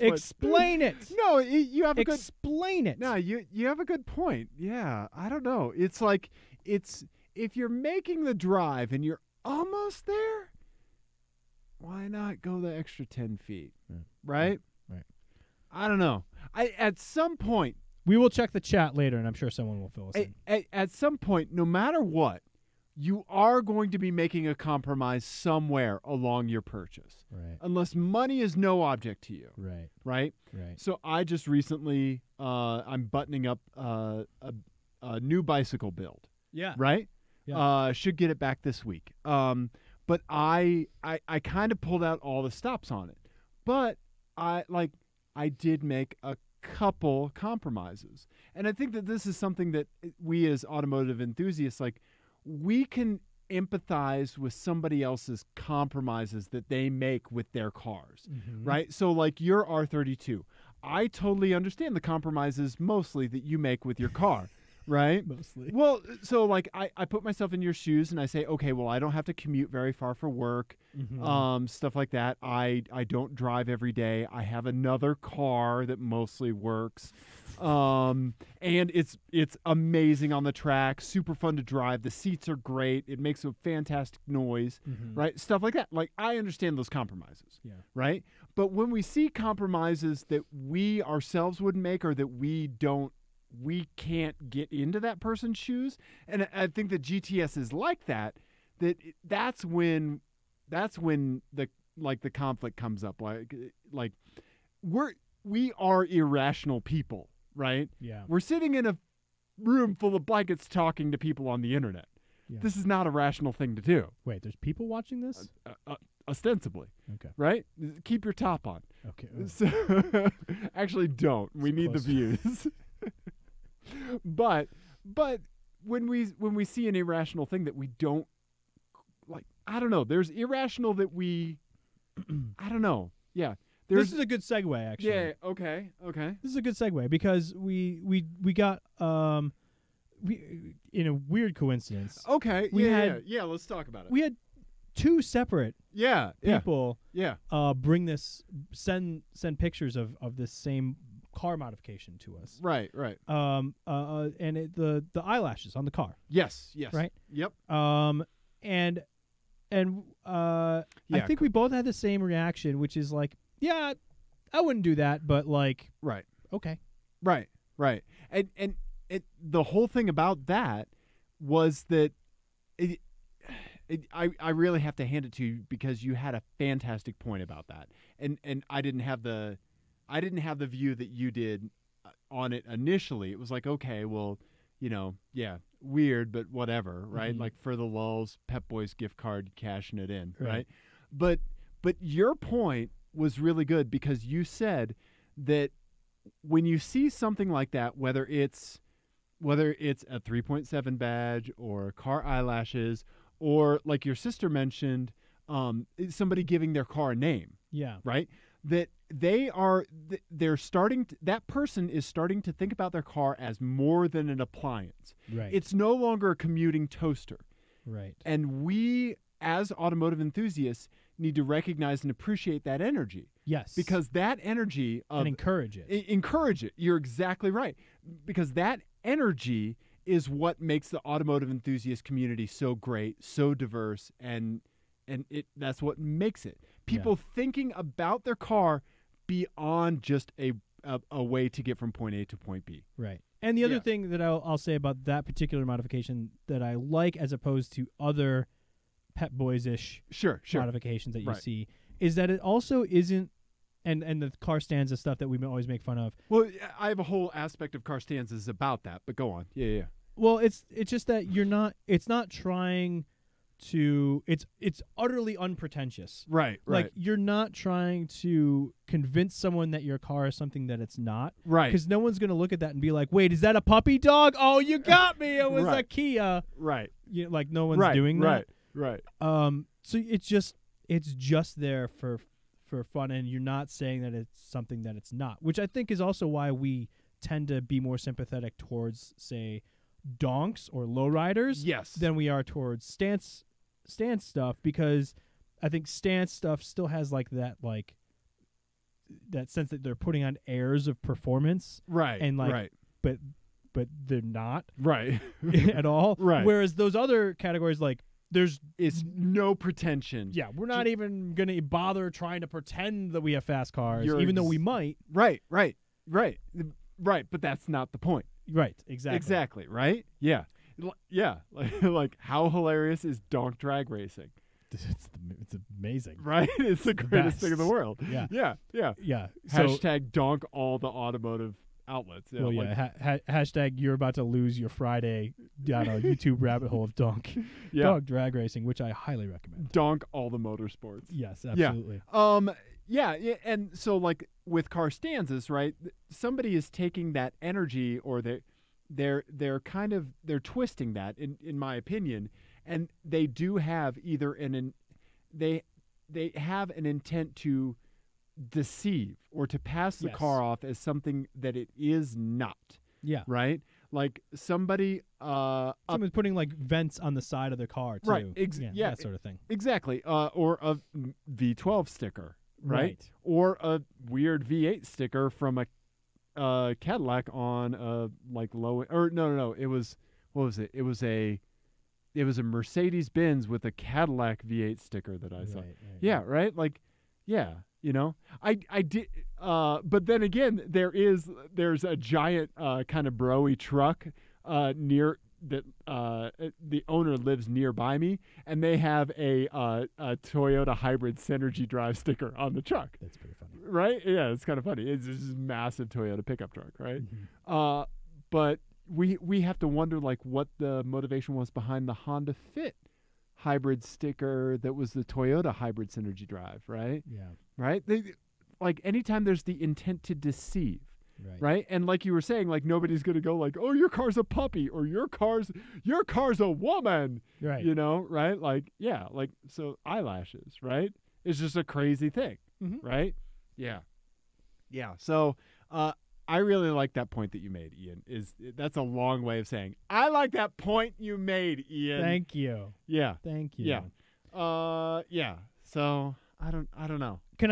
Explain it. No, you have a good explain it. No, you have a good point. Yeah, I don't know. It's like if you're making the drive and you're almost there, why not go the extra 10 feet? Right? Right. I don't know. At some point, we will check the chat later, and I'm sure someone will fill us in. At some point, no matter what, you are going to be making a compromise somewhere along your purchase. Right. Unless money is no object to you. Right. Right? Right. So I just recently, I'm buttoning up a new bicycle build. Yeah. Right? Yeah. Should get it back this week. But I kind of pulled out all the stops on it. But I did make a couple compromises. And I think that this is something that we as automotive enthusiasts, like, we can empathize with somebody else's compromises that they make with their cars, right? So like your R32, I totally understand the compromises mostly that you make with your car, right? Mostly. Well, so like I put myself in your shoes and I say, okay, well, I don't have to commute very far for work, stuff like that. I don't drive every day. I have another car that mostly works. And it's amazing on the track, super fun to drive. The seats are great. It makes a fantastic noise, right? Stuff like that. Like, I understand those compromises, right? But when we see compromises that we ourselves wouldn't make, or that we can't get into that person's shoes, and I think that GTS is like that. That's when the conflict comes up. Like we are irrational people. Right? Yeah. We're sitting in a room full of blankets talking to people on the internet. Yeah. This is not a rational thing to do. Wait, there's people watching this? Ostensibly. Okay. Right? Keep your top on. Okay. So, actually, don't. We need the views. But when we see an irrational thing that we don't like, I don't know. There's irrational that we, I don't know. Yeah. This is a good segue, actually. Yeah. Okay. This is a good segue because we got in a weird coincidence. Okay. Yeah. Let's talk about it. We had two separate people. Send pictures of this same car modification to us. Right. And the eyelashes on the car. Yes. Right. Yep. I think we both had the same reaction, which is like, yeah, I wouldn't do that, but like, right, okay, right, and the whole thing about that was that I really have to hand it to you because you had a fantastic point about that, and I didn't have the view that you did on it initially. It was like, okay, well, weird, but whatever, right? Like, for the lulz, Pep Boys gift card, cashing it in, right? But your point was really good because you said that when you see something like that, whether it's a 3.7 badge or car eyelashes, or like your sister mentioned, somebody giving their car a name, right? That that person is starting to think about their car as more than an appliance. Right. It's no longer a commuting toaster. Right. And we, as automotive enthusiasts, need to recognize and appreciate that energy. Yes. Because that energy and encourage it. Encourage it. You're exactly right. Because that energy is what makes the automotive enthusiast community so great, so diverse, and that's what makes it. People thinking about their car beyond just a way to get from point A to point B. Right. And the other thing that I'll say about that particular modification that I like, as opposed to other Pep Boys-ish modifications that you see, is that it also isn't, and the car stanza stuff that we always make fun of. Well, I have a whole aspect of car stanzas about that, but go on. Yeah. Well, it's just that it's not trying to, it's utterly unpretentious. Right. Like, you're not trying to convince someone that your car is something that it's not. Right. Because no one's going to look at that and be like, wait, is that a puppy dog? Oh, you got me. It was a Kia. Right. Like, no one's doing that. Right. So it's just there for fun, and you're not saying that it's something that it's not, which I think is also why we tend to be more sympathetic towards, say, donks or lowriders than we are towards stance stuff, because I think stance stuff still has that sense that they're putting on airs of performance, right? And but they're not right at all, right? Whereas those other categories, like, it's no pretension. Yeah, we're not even going to bother trying to pretend that we have fast cars, even though we might. Right. But that's not the point. Right, exactly. Exactly, right? Yeah. Yeah, like how hilarious is donk drag racing? It's amazing, right? It's the greatest thing in the world. Yeah. Yeah. So, Hashtag donk all the automotive outlets. Well, hashtag you're about to lose your Friday down a YouTube rabbit hole of donk drag racing, which I highly recommend. Donk all the motorsports. Yes, absolutely. Yeah, and so like with car stanzas, right? Somebody is taking that energy, or they're twisting that, in my opinion, and they do have either they have an intent to deceive or to pass the car off as something that it is not. Yeah. Right? Like somebody's putting like vents on the side of their car too. Right. That sort of thing. Exactly. Or a V12 sticker. Right? Or a weird V8 sticker from a Cadillac on a like low, or no, it was, what was it? It was a Mercedes Benz with a Cadillac V8 sticker that I saw. Right. Like, yeah, you know, I did, but then again, there's a giant kind of broy truck near that the owner lives nearby me, and they have a Toyota hybrid Synergy drive sticker on the truck. That's pretty funny, right? Yeah, it's kind of funny. It's this massive Toyota pickup truck, right? Mm-hmm. But we have to wonder like what the motivation was behind the Honda Fit hybrid sticker that was the Toyota hybrid Synergy drive, right? Yeah, right. Like anytime there's the intent to deceive. Right. And like you were saying, like nobody's going to go like, oh, your car's a puppy, or your car's a woman. Right. You know, right? Like, yeah, like, so eyelashes, right? It's just a crazy thing. Mm-hmm. Right. Yeah. Yeah. So, I really like that point that you made, Ian. That's a long way of saying, I like that point you made, Ian. Thank you. Yeah. Thank you. Yeah. Yeah. So I don't know. Can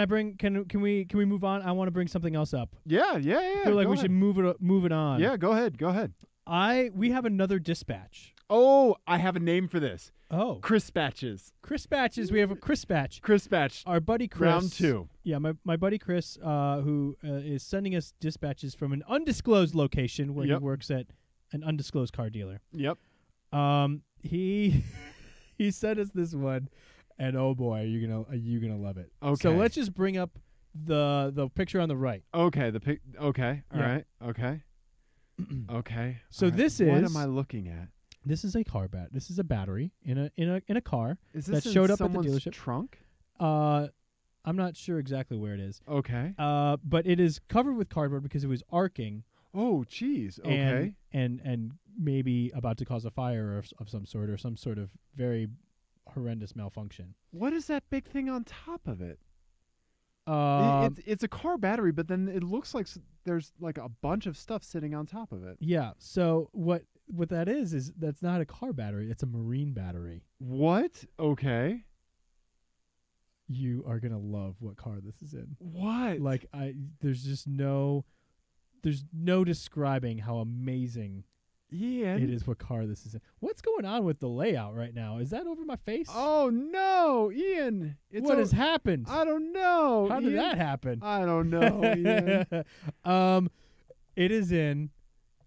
we move on? I want to bring something else up. Yeah. I feel like we should move it on. Yeah, go ahead. We have another dispatch. Oh, I have a name for this. Oh. Crispatches. We have a Crispatch. Crispatch. Our buddy Chris. Round 2. Yeah, my buddy Chris, who is sending us dispatches from an undisclosed location where he works at an undisclosed car dealer. Yep. He sent us this one. And oh boy, are you gonna love it. Okay. So let's just bring up the picture on the right. Okay. Okay. All right. Okay. Okay. So this is. What am I looking at? This is a car This is a battery in a car is this that showed up at the someone's dealership. Trunk? I'm not sure exactly where it is. Okay. But it is covered with cardboard because it was arcing. Oh, geez. Okay. And maybe about to cause a fire of some sort, or some sort of very horrendous malfunction. What is that big thing on top of it? It's a car battery, but then it looks like there's like a bunch of stuff sitting on top of it. Yeah. So what that is that's not a car battery. It's a marine battery. What? Okay. You are gonna love what car this is in. What? Like there's no describing how amazing. Ian. It is what car this is in. What's going on with the layout right now? Is that over my face? Oh, no, Ian. What has happened? I don't know. How did that happen? I don't know, Ian. It is in.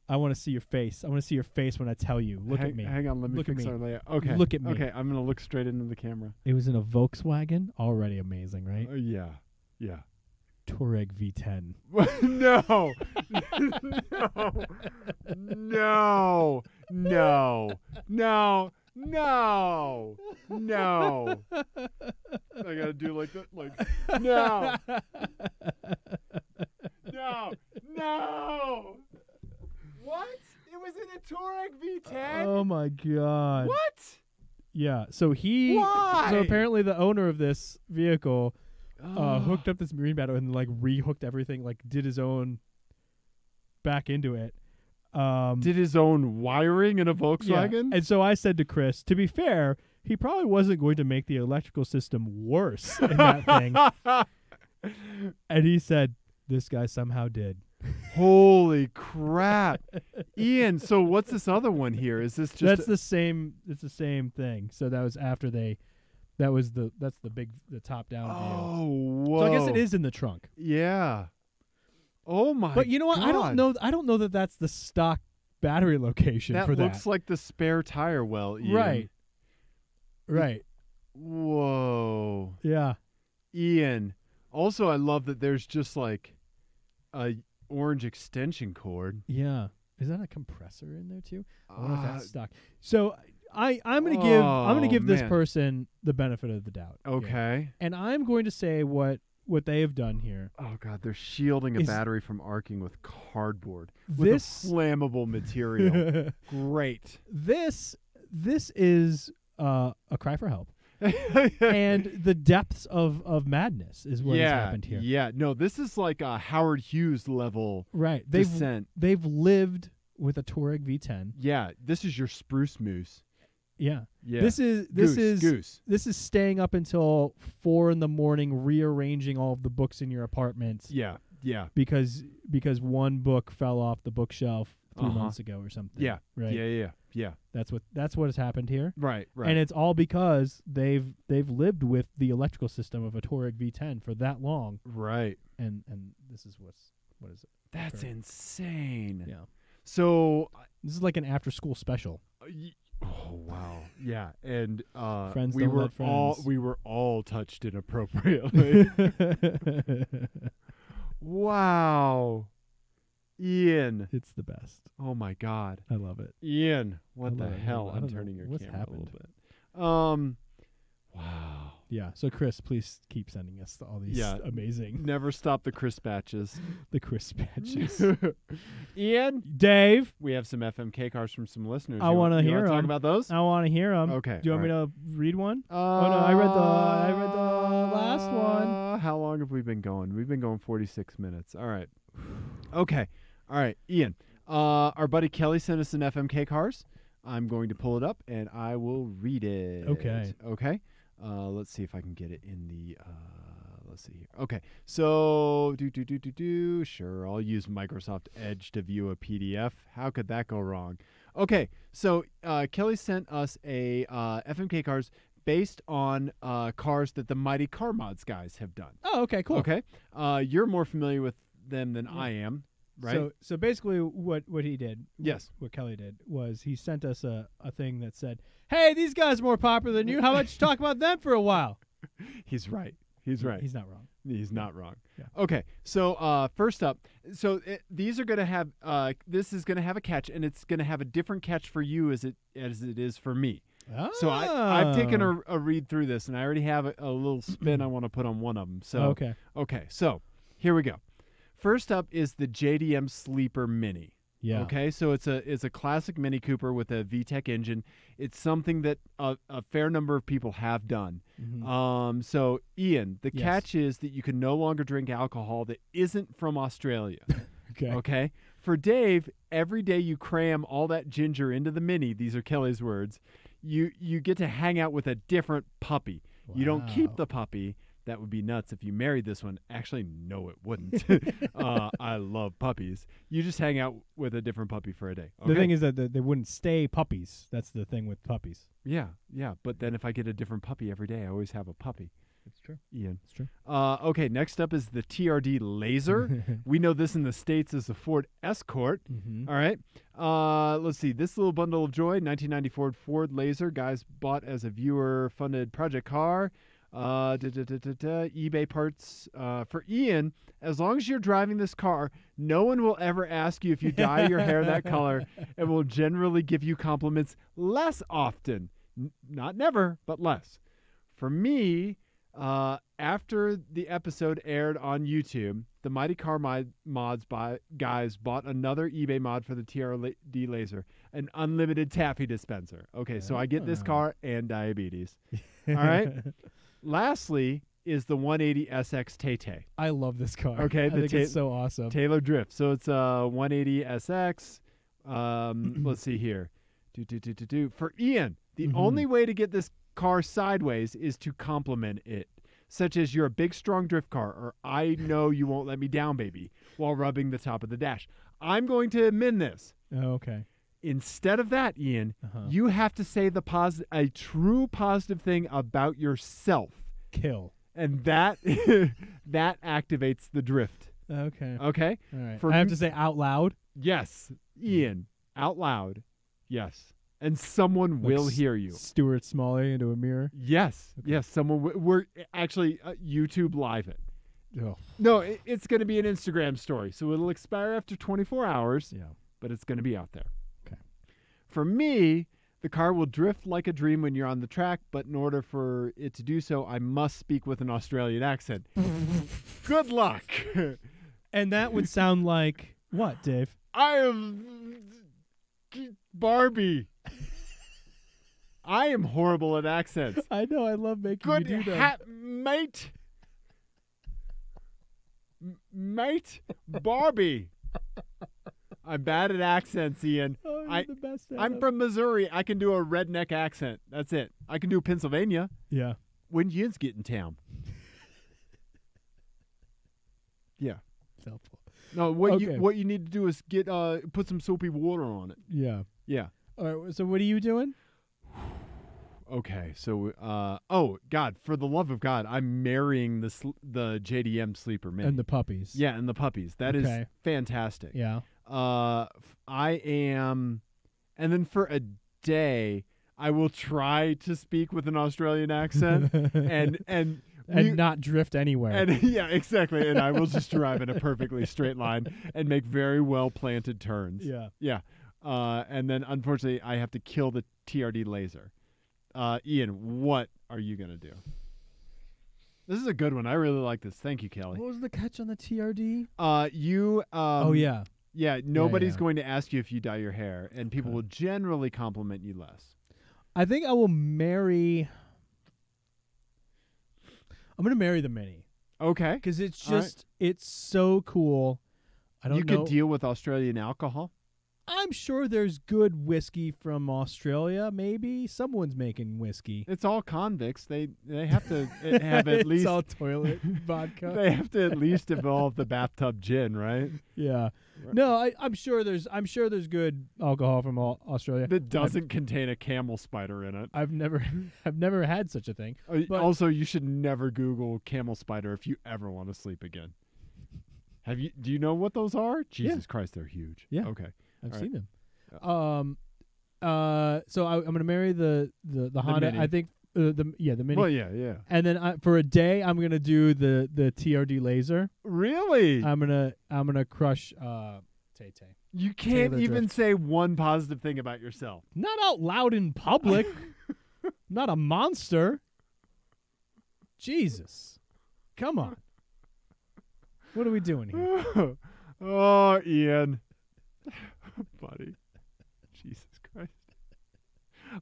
I want to see your face. I want to see your face when I tell you. Look at me. Hang on. Let me fix our layout. Okay. Look at me. Okay, I'm going to look straight into the camera. It was in a Volkswagen. Already amazing, right? Yeah. Yeah. Touareg V10. No. I gotta do like that. Like no. What? It was in a Touareg V10. Oh my god. What? Yeah. So Why? So apparently the owner of this vehicle hooked up this marine battery and like rehooked everything, like did his own back into it. Did his own wiring in a Volkswagen? Yeah. And so I said to Chris, to be fair, he probably wasn't going to make the electrical system worse in that thing. And he said, this guy somehow did. Holy crap. Ian, so what's this other one here? Is this just It's the same thing. So that was after that's the top down view. Oh, whoa. So I guess it is in the trunk. Yeah. Oh my. But you know what? God. I don't know that that's the stock battery location for that. That looks like the spare tire well, Ian. Right. Right. Whoa. Yeah. Ian. Also, I love that there's just like a orange extension cord. Yeah. Is that a compressor in there too? I wonder if that's stock. So I'm gonna give this person the benefit of the doubt. Okay. And I'm going to say what they have done here. Oh God, they're shielding a battery from arcing with cardboard. This with a flammable material. Great. This is a cry for help. And the depths of madness is what has happened here. Yeah. No, this is like a Howard Hughes level descent. They've lived with a Touareg V10. Yeah. This is your spruce moose. Yeah. Yeah. This is staying up until 4 a.m. rearranging all of the books in your apartment. Yeah. Yeah. Because one book fell off the bookshelf 3 months ago or something. Yeah. Right. Yeah. That's what has happened here. Right. And it's all because they've lived with the electrical system of a Touareg V10 for that long. Right. And this is what is it? That's insane. Yeah. So this is like an after school special. Oh wow. Yeah. And friends we don't were let friends. we were all touched inappropriately. Wow. Ian. It's the best. Oh my God. I love it. Ian, what the hell? I I'm don't know turning your what's camera happened. a little bit. Wow. Yeah. So Chris, please keep sending us all these amazing Never stop the crisp batches. the crisp batches. Ian, Dave, we have some FMK cars from some listeners. I want to you hear wanna them. talk about those? I want to hear them. Okay. Do you want me to read one? Oh no, I read the last one. How long have we been going? We've been going 46 minutes. All right. Okay. All right, Ian. Our buddy Kelly sent us an FMK Cars. I'm going to pull it up and I will read it. Okay. Okay. Let's see if I can get it in the. Let's see here. Okay. So Sure, I'll use Microsoft Edge to view a PDF. How could that go wrong? Okay. So Kelly sent us a FMK Cars based on cars that the Mighty Car Mods guys have done. Oh, okay, cool. Okay. You're more familiar with them than I am. Right. So basically, what he did, yes, what Kelly did was he sent us a thing that said, "Hey, these guys are more popular than you. How about you talk about them for a while?" He's right. He's right. He's not wrong. He's not wrong. Yeah. Okay. So first up, these are going to have this is going to have a catch, and it's going to have a different catch for you as it is for me. Oh. So I've taken a read through this, and I already have a little spin I want to put on one of them. So okay. So here we go. First up is the JDM Sleeper Mini. Yeah. Okay, so it's a classic Mini Cooper with a VTEC engine. It's something that a fair number of people have done. Mm-hmm. So Ian, the catch is that you can no longer drink alcohol that isn't from Australia. Okay. For Dave, every day you cram all that ginger into the Mini. These are Kelly's words. You get to hang out with a different puppy. Wow. You don't keep the puppy. That would be nuts if you married this one. Actually, no, it wouldn't. I love puppies. You just hang out with a different puppy for a day. Okay? The thing is that they wouldn't stay puppies. That's the thing with puppies. Yeah. But then if I get a different puppy every day, I always have a puppy. That's true. Ian. That's true. Okay, next up is the TRD Laser. We know this in the States as the Ford Escort. Mm-hmm. All right. Let's see. This little bundle of joy, 1994 Ford Laser. Guys bought as a viewer-funded project car. eBay parts for Ian. As long as you're driving this car, no one will ever ask you if you dye your hair that color, and will generally give you compliments less often. Not never, but less. For me, after the episode aired on YouTube, the Mighty Car Mods guys bought another eBay mod for the TRD Laser, an unlimited taffy dispenser. Okay, so I get this car and diabetes. All right. Lastly is the 180 SX Tay-Tay. I love this car. Okay, I think it's so awesome. Taylor Drift. So it's a 180 SX. Let's see here. For Ian, the only way to get this car sideways is to compliment it, such as you're a big, strong drift car, or I know you won't let me down, baby, while rubbing the top of the dash. I'm going to amend this. Oh, okay. Instead of that, Ian, you have to say a true positive thing about yourself. Kill. And that that activates the drift. Okay. Okay? All right. I have to say out loud? Yes. Ian, out loud. Yes. And someone Like will hear you. Stuart Smalley into a mirror. Yes. Okay. Yes. Someone. We're actually YouTube live it. Oh. No, it's going to be an Instagram story. So it'll expire after 24 hours. Yeah. But it's going to be out there. Okay. For me, the car will drift like a dream when you're on the track, but in order for it to do so, I must speak with an Australian accent. Good luck. And that would sound like what, Dave? I am Barbie. I am horrible at accents. I know. I love making Good you do that. mate. Mate, Barbie. I'm bad at accents, Ian. Oh, you're the best at I'm it. from Missouri. I can do a redneck accent. That's it. I can do Pennsylvania. Yeah. When yins get in town. Yeah. It's helpful. No, what Okay. you need to do is get put some soapy water on it. Yeah. Yeah. All right. So what are you doing? Okay. So oh God, for the love of God, I'm marrying the JDM sleeper mini. And the puppies. Yeah, and the puppies. That is Okay. fantastic. Yeah. I am, and then for a day, I will try to speak with an Australian accent, and not drift anywhere. And yeah, exactly. And I will just drive in a perfectly straight line and make very well planted turns. Yeah. Yeah. And then unfortunately, I have to kill the TRD laser. Ian, what are you gonna do? This is a good one. I really like this. Thank you, Kelly. What was the catch on the TRD? You. Oh yeah. Yeah, nobody's yeah. going to ask you if you dye your hair, and people Okay. will generally compliment you less. I think I will marry. I'm gonna marry the Mini Okay. because it's All right. just it's so cool. I don't You know. could deal with Australian alcohol. I'm sure there's good whiskey from Australia. Maybe someone's making whiskey. It's all convicts. They have to have at least It's all toilet vodka. they have to at least evolve the bathtub gin, right? Yeah. Right. No, I'm sure there's good alcohol from Australia. That doesn't contain a camel spider in it. I've never had such a thing. But- Also, you should never Google camel spider if you ever want to sleep again. Do you know what those are? Jesus Christ, they're huge. Yeah. Okay. I've All seen them. Yeah. So I'm gonna marry the Honda. Mini. I think the Mini. Well, yeah. And then for a day, I'm gonna do the TRD laser. Really? I'm gonna crush Tay Tay. You can't Taylor even Drift. say one positive thing about yourself. Not out loud in public. Not a monster. Jesus, come on. What are we doing here? Oh, Ian. Buddy. Jesus Christ.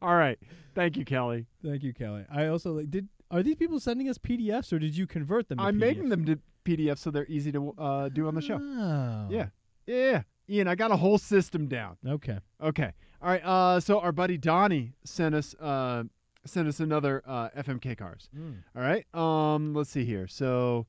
All right. Thank you, Kelly. Thank you, Kelly. I also are these people sending us PDFs or did you convert them to I'm PDFs? making them to PDFs so they're easy to do on the show. Oh. Yeah. Ian, I got a whole system down. Okay. Okay. All right. So our buddy Donnie sent us another FMK Cars. All right. Let's see here. So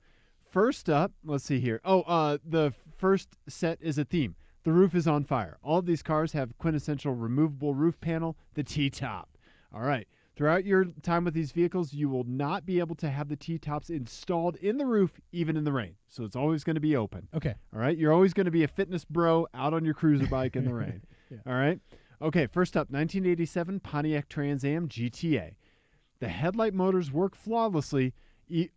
first up, let's see here. The first set is a theme. The roof is on fire. All of these cars have quintessential removable roof panel, the T-top. All right. Throughout your time with these vehicles, you will not be able to have the T-tops installed in the roof, even in the rain. So it's always going to be open. Okay. All right. You're always going to be a fitness bro out on your cruiser bike in the rain. Yeah. All right. Okay. First up, 1987 Pontiac Trans Am GTA. The headlight motors work flawlessly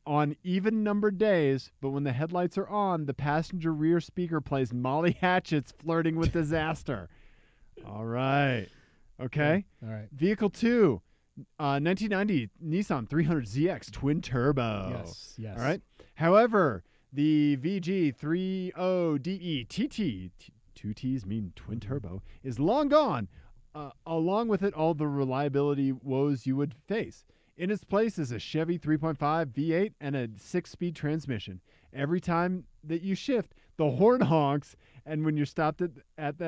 on even-numbered days, but when the headlights are on, the passenger rear speaker plays Molly Hatchet's Flirting with Disaster. All right. Okay. All right. Vehicle 2, 1990 Nissan 300ZX twin turbo. Yes. All right. However, the VG30DE TT, two T's mean twin turbo, is long gone. Along with it, all the reliability woes you would face. In its place is a Chevy 3.5 V8 and a 6-speed transmission. Every time that you shift, the horn honks, and when you're stopped at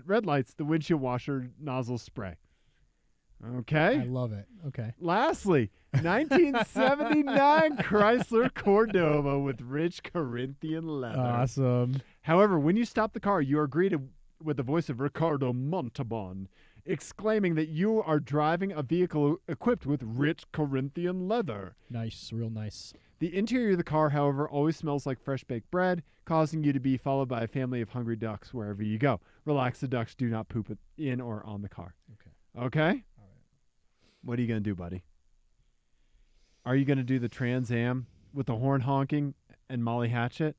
red lights, the windshield washer nozzles spray. Okay. I love it. Okay. Lastly, 1979 Chrysler Cordova with rich Corinthian leather. Awesome. However, when you stop the car, you are greeted with the voice of Ricardo Montalban, exclaiming that you are driving a vehicle equipped with rich Corinthian leather. Nice. Real nice. The interior of the car, however, always smells like fresh baked bread, causing you to be followed by a family of hungry ducks wherever you go. Relax, the ducks do not poop in or on the car. Okay? All right. What are you going to do, buddy? Are you going to do the Trans Am with the horn honking and Molly Hatchet?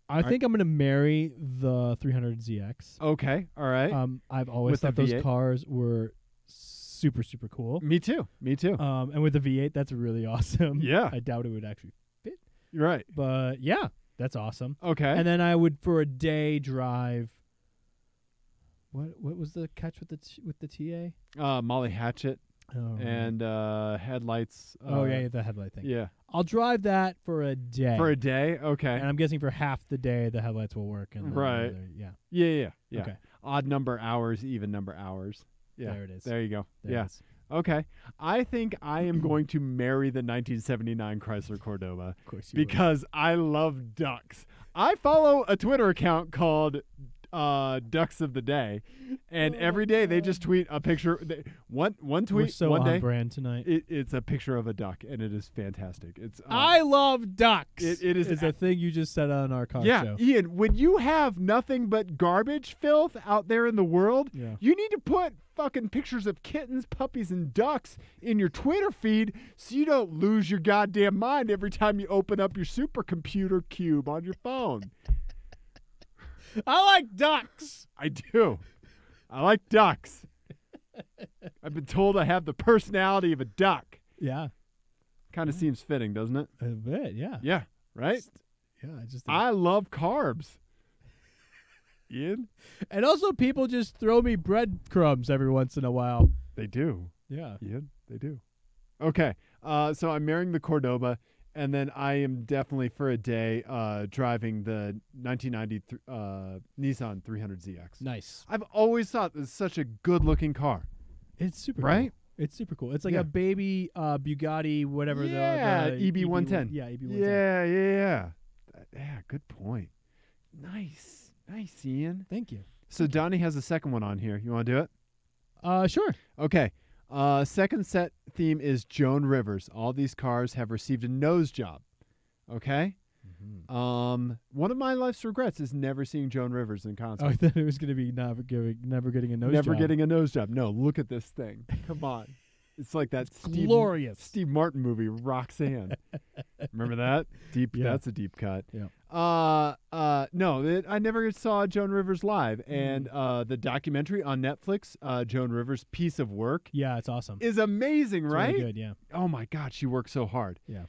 I think I'm going to marry the 300ZX. Okay, all right. I've always With the thought those V8? cars were super, super cool. Me too. And with the V8, that's really awesome. Yeah. I doubt it would actually fit. You're right. But yeah, that's awesome. Okay. And then I would, for a day, drive. What was the catch with the TA? Molly Hatchet Oh, and headlights. yeah, the headlight thing. Yeah. I'll drive that for a day. For a day? Okay. And I'm guessing for half the day the headlights will work. And then Right. the other- yeah. Yeah. Okay. Odd number hours, even number hours. Yeah. There it is. There you go. There it yeah. is. Okay. I think I am going to marry the 1979 Chrysler Cordoba Of course you would. because I love ducks. I follow a Twitter account called Ducks of the Day, and every day they just tweet a picture. One tweet We're so one on day. brand tonight. It's a picture of a duck, and it is fantastic. It's I love ducks. It is a thing you just said on our car yeah, show. Ian. When you have nothing but garbage filth out there in the world, Yeah. you need to put fucking pictures of kittens, puppies, and ducks in your Twitter feed so you don't lose your goddamn mind every time you open up your supercomputer cube on your phone. I like ducks. I do. I like ducks. I've been told I have the personality of a duck. Yeah. Kind of seems fitting, doesn't it? A bit, yeah. Yeah, right? Yeah, I love carbs. Ian? And also people just throw me breadcrumbs every once in a while. They do. Yeah. Ian, they do. Okay, so I'm marrying the Cordoba, and then I am definitely for a day driving the 1990 Nissan 300ZX. Nice. I've always thought this is such a good-looking car. It's super Right? cool. It's super cool. It's like Yeah. a baby Bugatti, whatever Yeah, the EB110. Yeah, EB110. Yeah, good point. Nice, Ian. Thank you. So Donnie has a second one on here. You want to do it? Sure. Okay. Second set theme is Joan Rivers. All these cars have received a nose job. Okay. One of my life's regrets is never seeing Joan Rivers in concert. Oh, I thought it was going to be never getting a nose Never job. getting a nose job. No, look at this thing. Come on. It's like that glorious. Steve Martin movie, Roxanne. Remember that? Deep. Yeah. That's a deep cut. Yeah. No, I never saw Joan Rivers live, and the documentary on Netflix, Joan Rivers' Piece of Work, Yeah, it's awesome. is amazing, It's right? really good, yeah. Oh my God, she worked so hard. Yeah.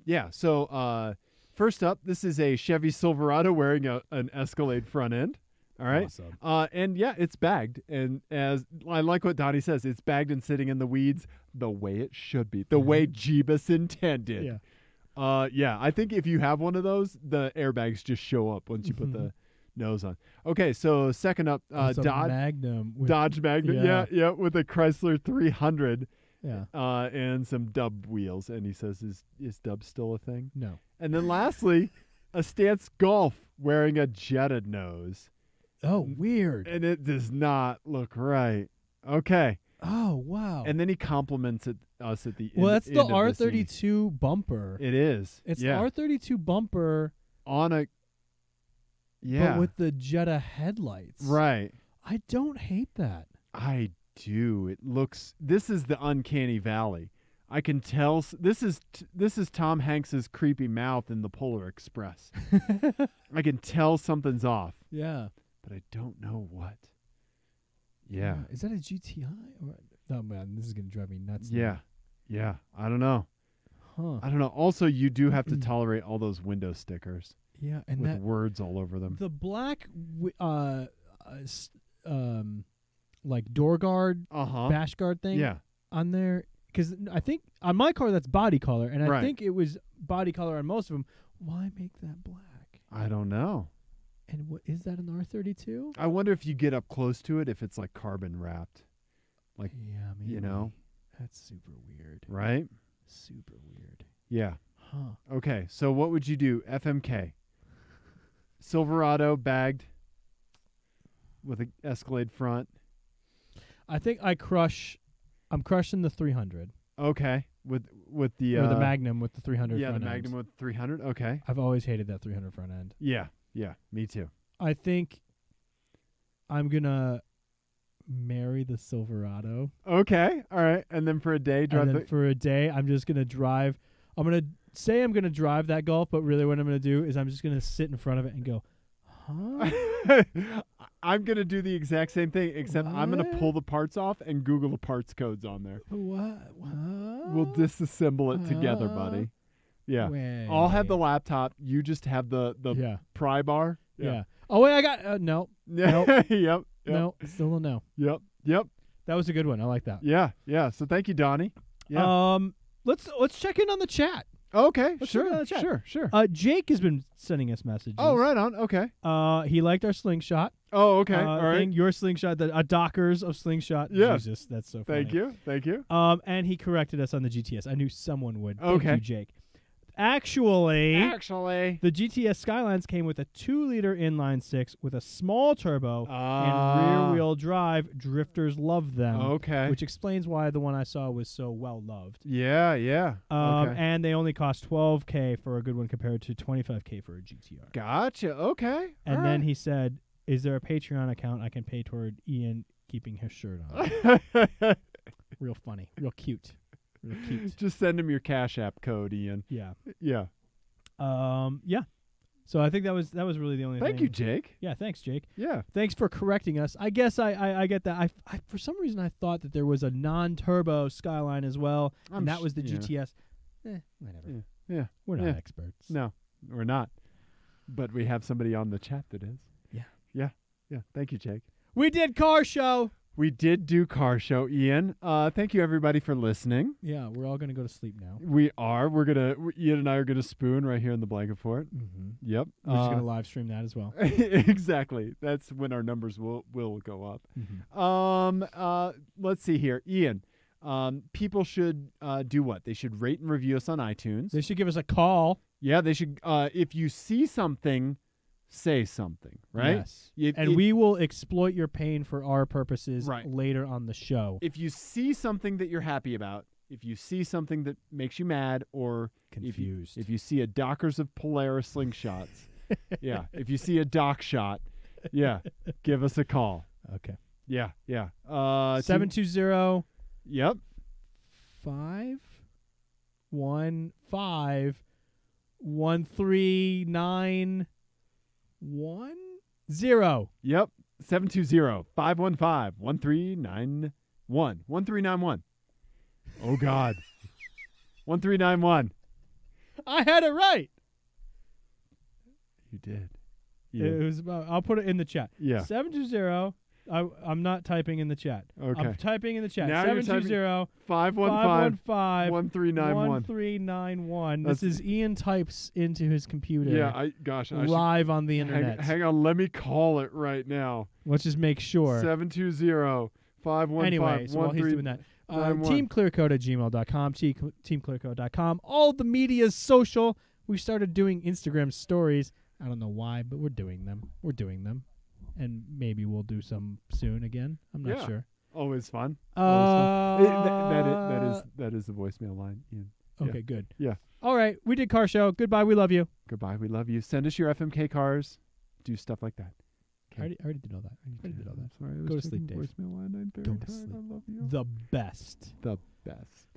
Yeah. So, first up, this is a Chevy Silverado wearing an Escalade front end. All right. Awesome. And yeah, it's bagged. And as I like what Donnie says, it's bagged and sitting in the weeds the way it should be, the way Jeebus intended. Yeah. Yeah. I think if you have one of those, the airbags just show up once you put the nose on. Okay. So second up, It's a Dodge Magnum. Magnum. Yeah. With a Chrysler 300. Yeah. And some dub wheels. And he says, is dub still a thing? No. And then lastly, a Stance Golf wearing a jetted nose. Oh, weird. And it does not look right. Okay. Oh, wow. And then he compliments us at the end. Well, that's the end of the scene. R32 bumper. It is. It's yeah. the R32 bumper. On a. Yeah. But with the Jetta headlights. Right. I don't hate that. I do. It looks. This is the uncanny valley. I can tell. This is Tom Hanks's creepy mouth in the Polar Express. I can tell something's off. Yeah. But I don't know what. Yeah. Is that a GTI? Oh, man, this is going to drive me nuts. Yeah. now. Yeah. I don't know. Huh. I don't know. Also, you do have to tolerate all those window stickers Yeah, and with that words all over them. the black like door guard, bash guard thing Yeah. on there, because I think on my car that's body color, and I Right. think it was body color on most of them. Why make that black? I don't know. And what is that, an R32? I wonder if you get up close to it, if it's like carbon wrapped. Like, Yeah, maybe. you know, That's super weird. right? Super weird. Yeah. Huh. Okay. So what would you do? FMK. Silverado bagged with an Escalade front. I think I'm crushing the 300. Okay. with the or the Magnum with the 300 Yeah, front the end. Magnum with 300. Okay. I've always hated that 300 front end. Yeah. Yeah. Me too. I think I'm going to marry the Silverado. Okay. All right. And then for a day, drive And then for a day, I'm just going to drive. I'm going to say I'm going to drive that Golf, but really what I'm going to do is I'm just going to sit in front of it and go, huh? I'm going to do the exact same thing, except I'm going to What? pull the parts off and Google the parts codes on there. What? We'll disassemble it together, buddy. Yeah. I'll have the laptop. You just have the pry bar. Yeah. Oh, wait, I got no. Nope. Yep. No, still a no. Yep. That was a good one. I like that. Yeah. So thank you, Donnie. Yeah. Let's check in on the chat. Okay. Let's check in on the chat. Sure. Jake has been sending us messages. Oh, right on. Okay. He liked our slingshot. Oh, okay. All right. Thing, your slingshot, a Dockers of slingshot. Yeah. Jesus, that's so funny. Thank you. And he corrected us on the GTS. I knew someone would. Thank Okay. you, Jake. Actually, the GTS Skylines came with a 2-liter inline-6 with a small turbo and rear-wheel drive. Drifters love them. Okay. Which explains why the one I saw was so well-loved. Yeah. Okay. And they only cost $12K for a good one compared to $25K for a GTR. Gotcha. Okay. And then he said, is there a Patreon account I can pay toward Ian keeping his shirt on? Real funny. Real cute. Just send him your Cash App code, Ian. Yeah. Yeah. Yeah. So I think that was really the only thing. Thank you, Jake. Yeah, thanks, Jake. Yeah. Thanks for correcting us. I guess I get that. I for some reason I thought that there was a non-turbo Skyline as well, and that was the GTS. Whatever. Yeah. We're not experts. No, we're not. But we have somebody on the chat that is. Yeah. Thank you, Jake. We did car show. We did do car show, Ian. Thank you, everybody, for listening. Yeah, we're all going to go to sleep now. We are. Ian and I are going to spoon right here in the blanket fort. Mm-hmm. Yep. We're just going to live stream that as well. Exactly. That's when our numbers will go up. Mm-hmm. Let's see here. Ian, people should do what? They should rate and review us on iTunes. They should give us a call. Yeah, they should. If you see something, say something, right? Yes. We will exploit your pain for our purposes later on the show. If you see something that you're happy about, if you see something that makes you mad or confused, if you see a Dockers of Polaris slingshots, if you see a dock shot, give us a call. Okay. Yeah. 720 Yep. 515 1391 0. Yep. 720-515-1391. 1391. Oh God. 1391. I had it right. You did. It was about. I'll put it in the chat. Yeah. 720. I'm not typing in the chat. Okay. I'm typing in the chat. Now 720 515 1391. 1391. This is Ian types into his computer. Yeah, live on the internet. Hang on, let me call it right now. Let's just make sure. 720-515-1391. Anyway, so while he's doing that, TeamClearCoat@gmail.com, TeamClearCoat.com. All the media's social. We started doing Instagram stories. I don't know why, but we're doing them. And maybe we'll do some soon again. I'm not sure. Always fun. That is the voicemail line, Ian. Okay, good. Yeah. All right, we did car show. Goodbye, we love you. Goodbye, we love you. Send us your FMK cars. Do stuff like that. I already did all that. I'm sorry. Go to sleep, Dave. Voicemail line. Go to sleep. I love you. The best. The best.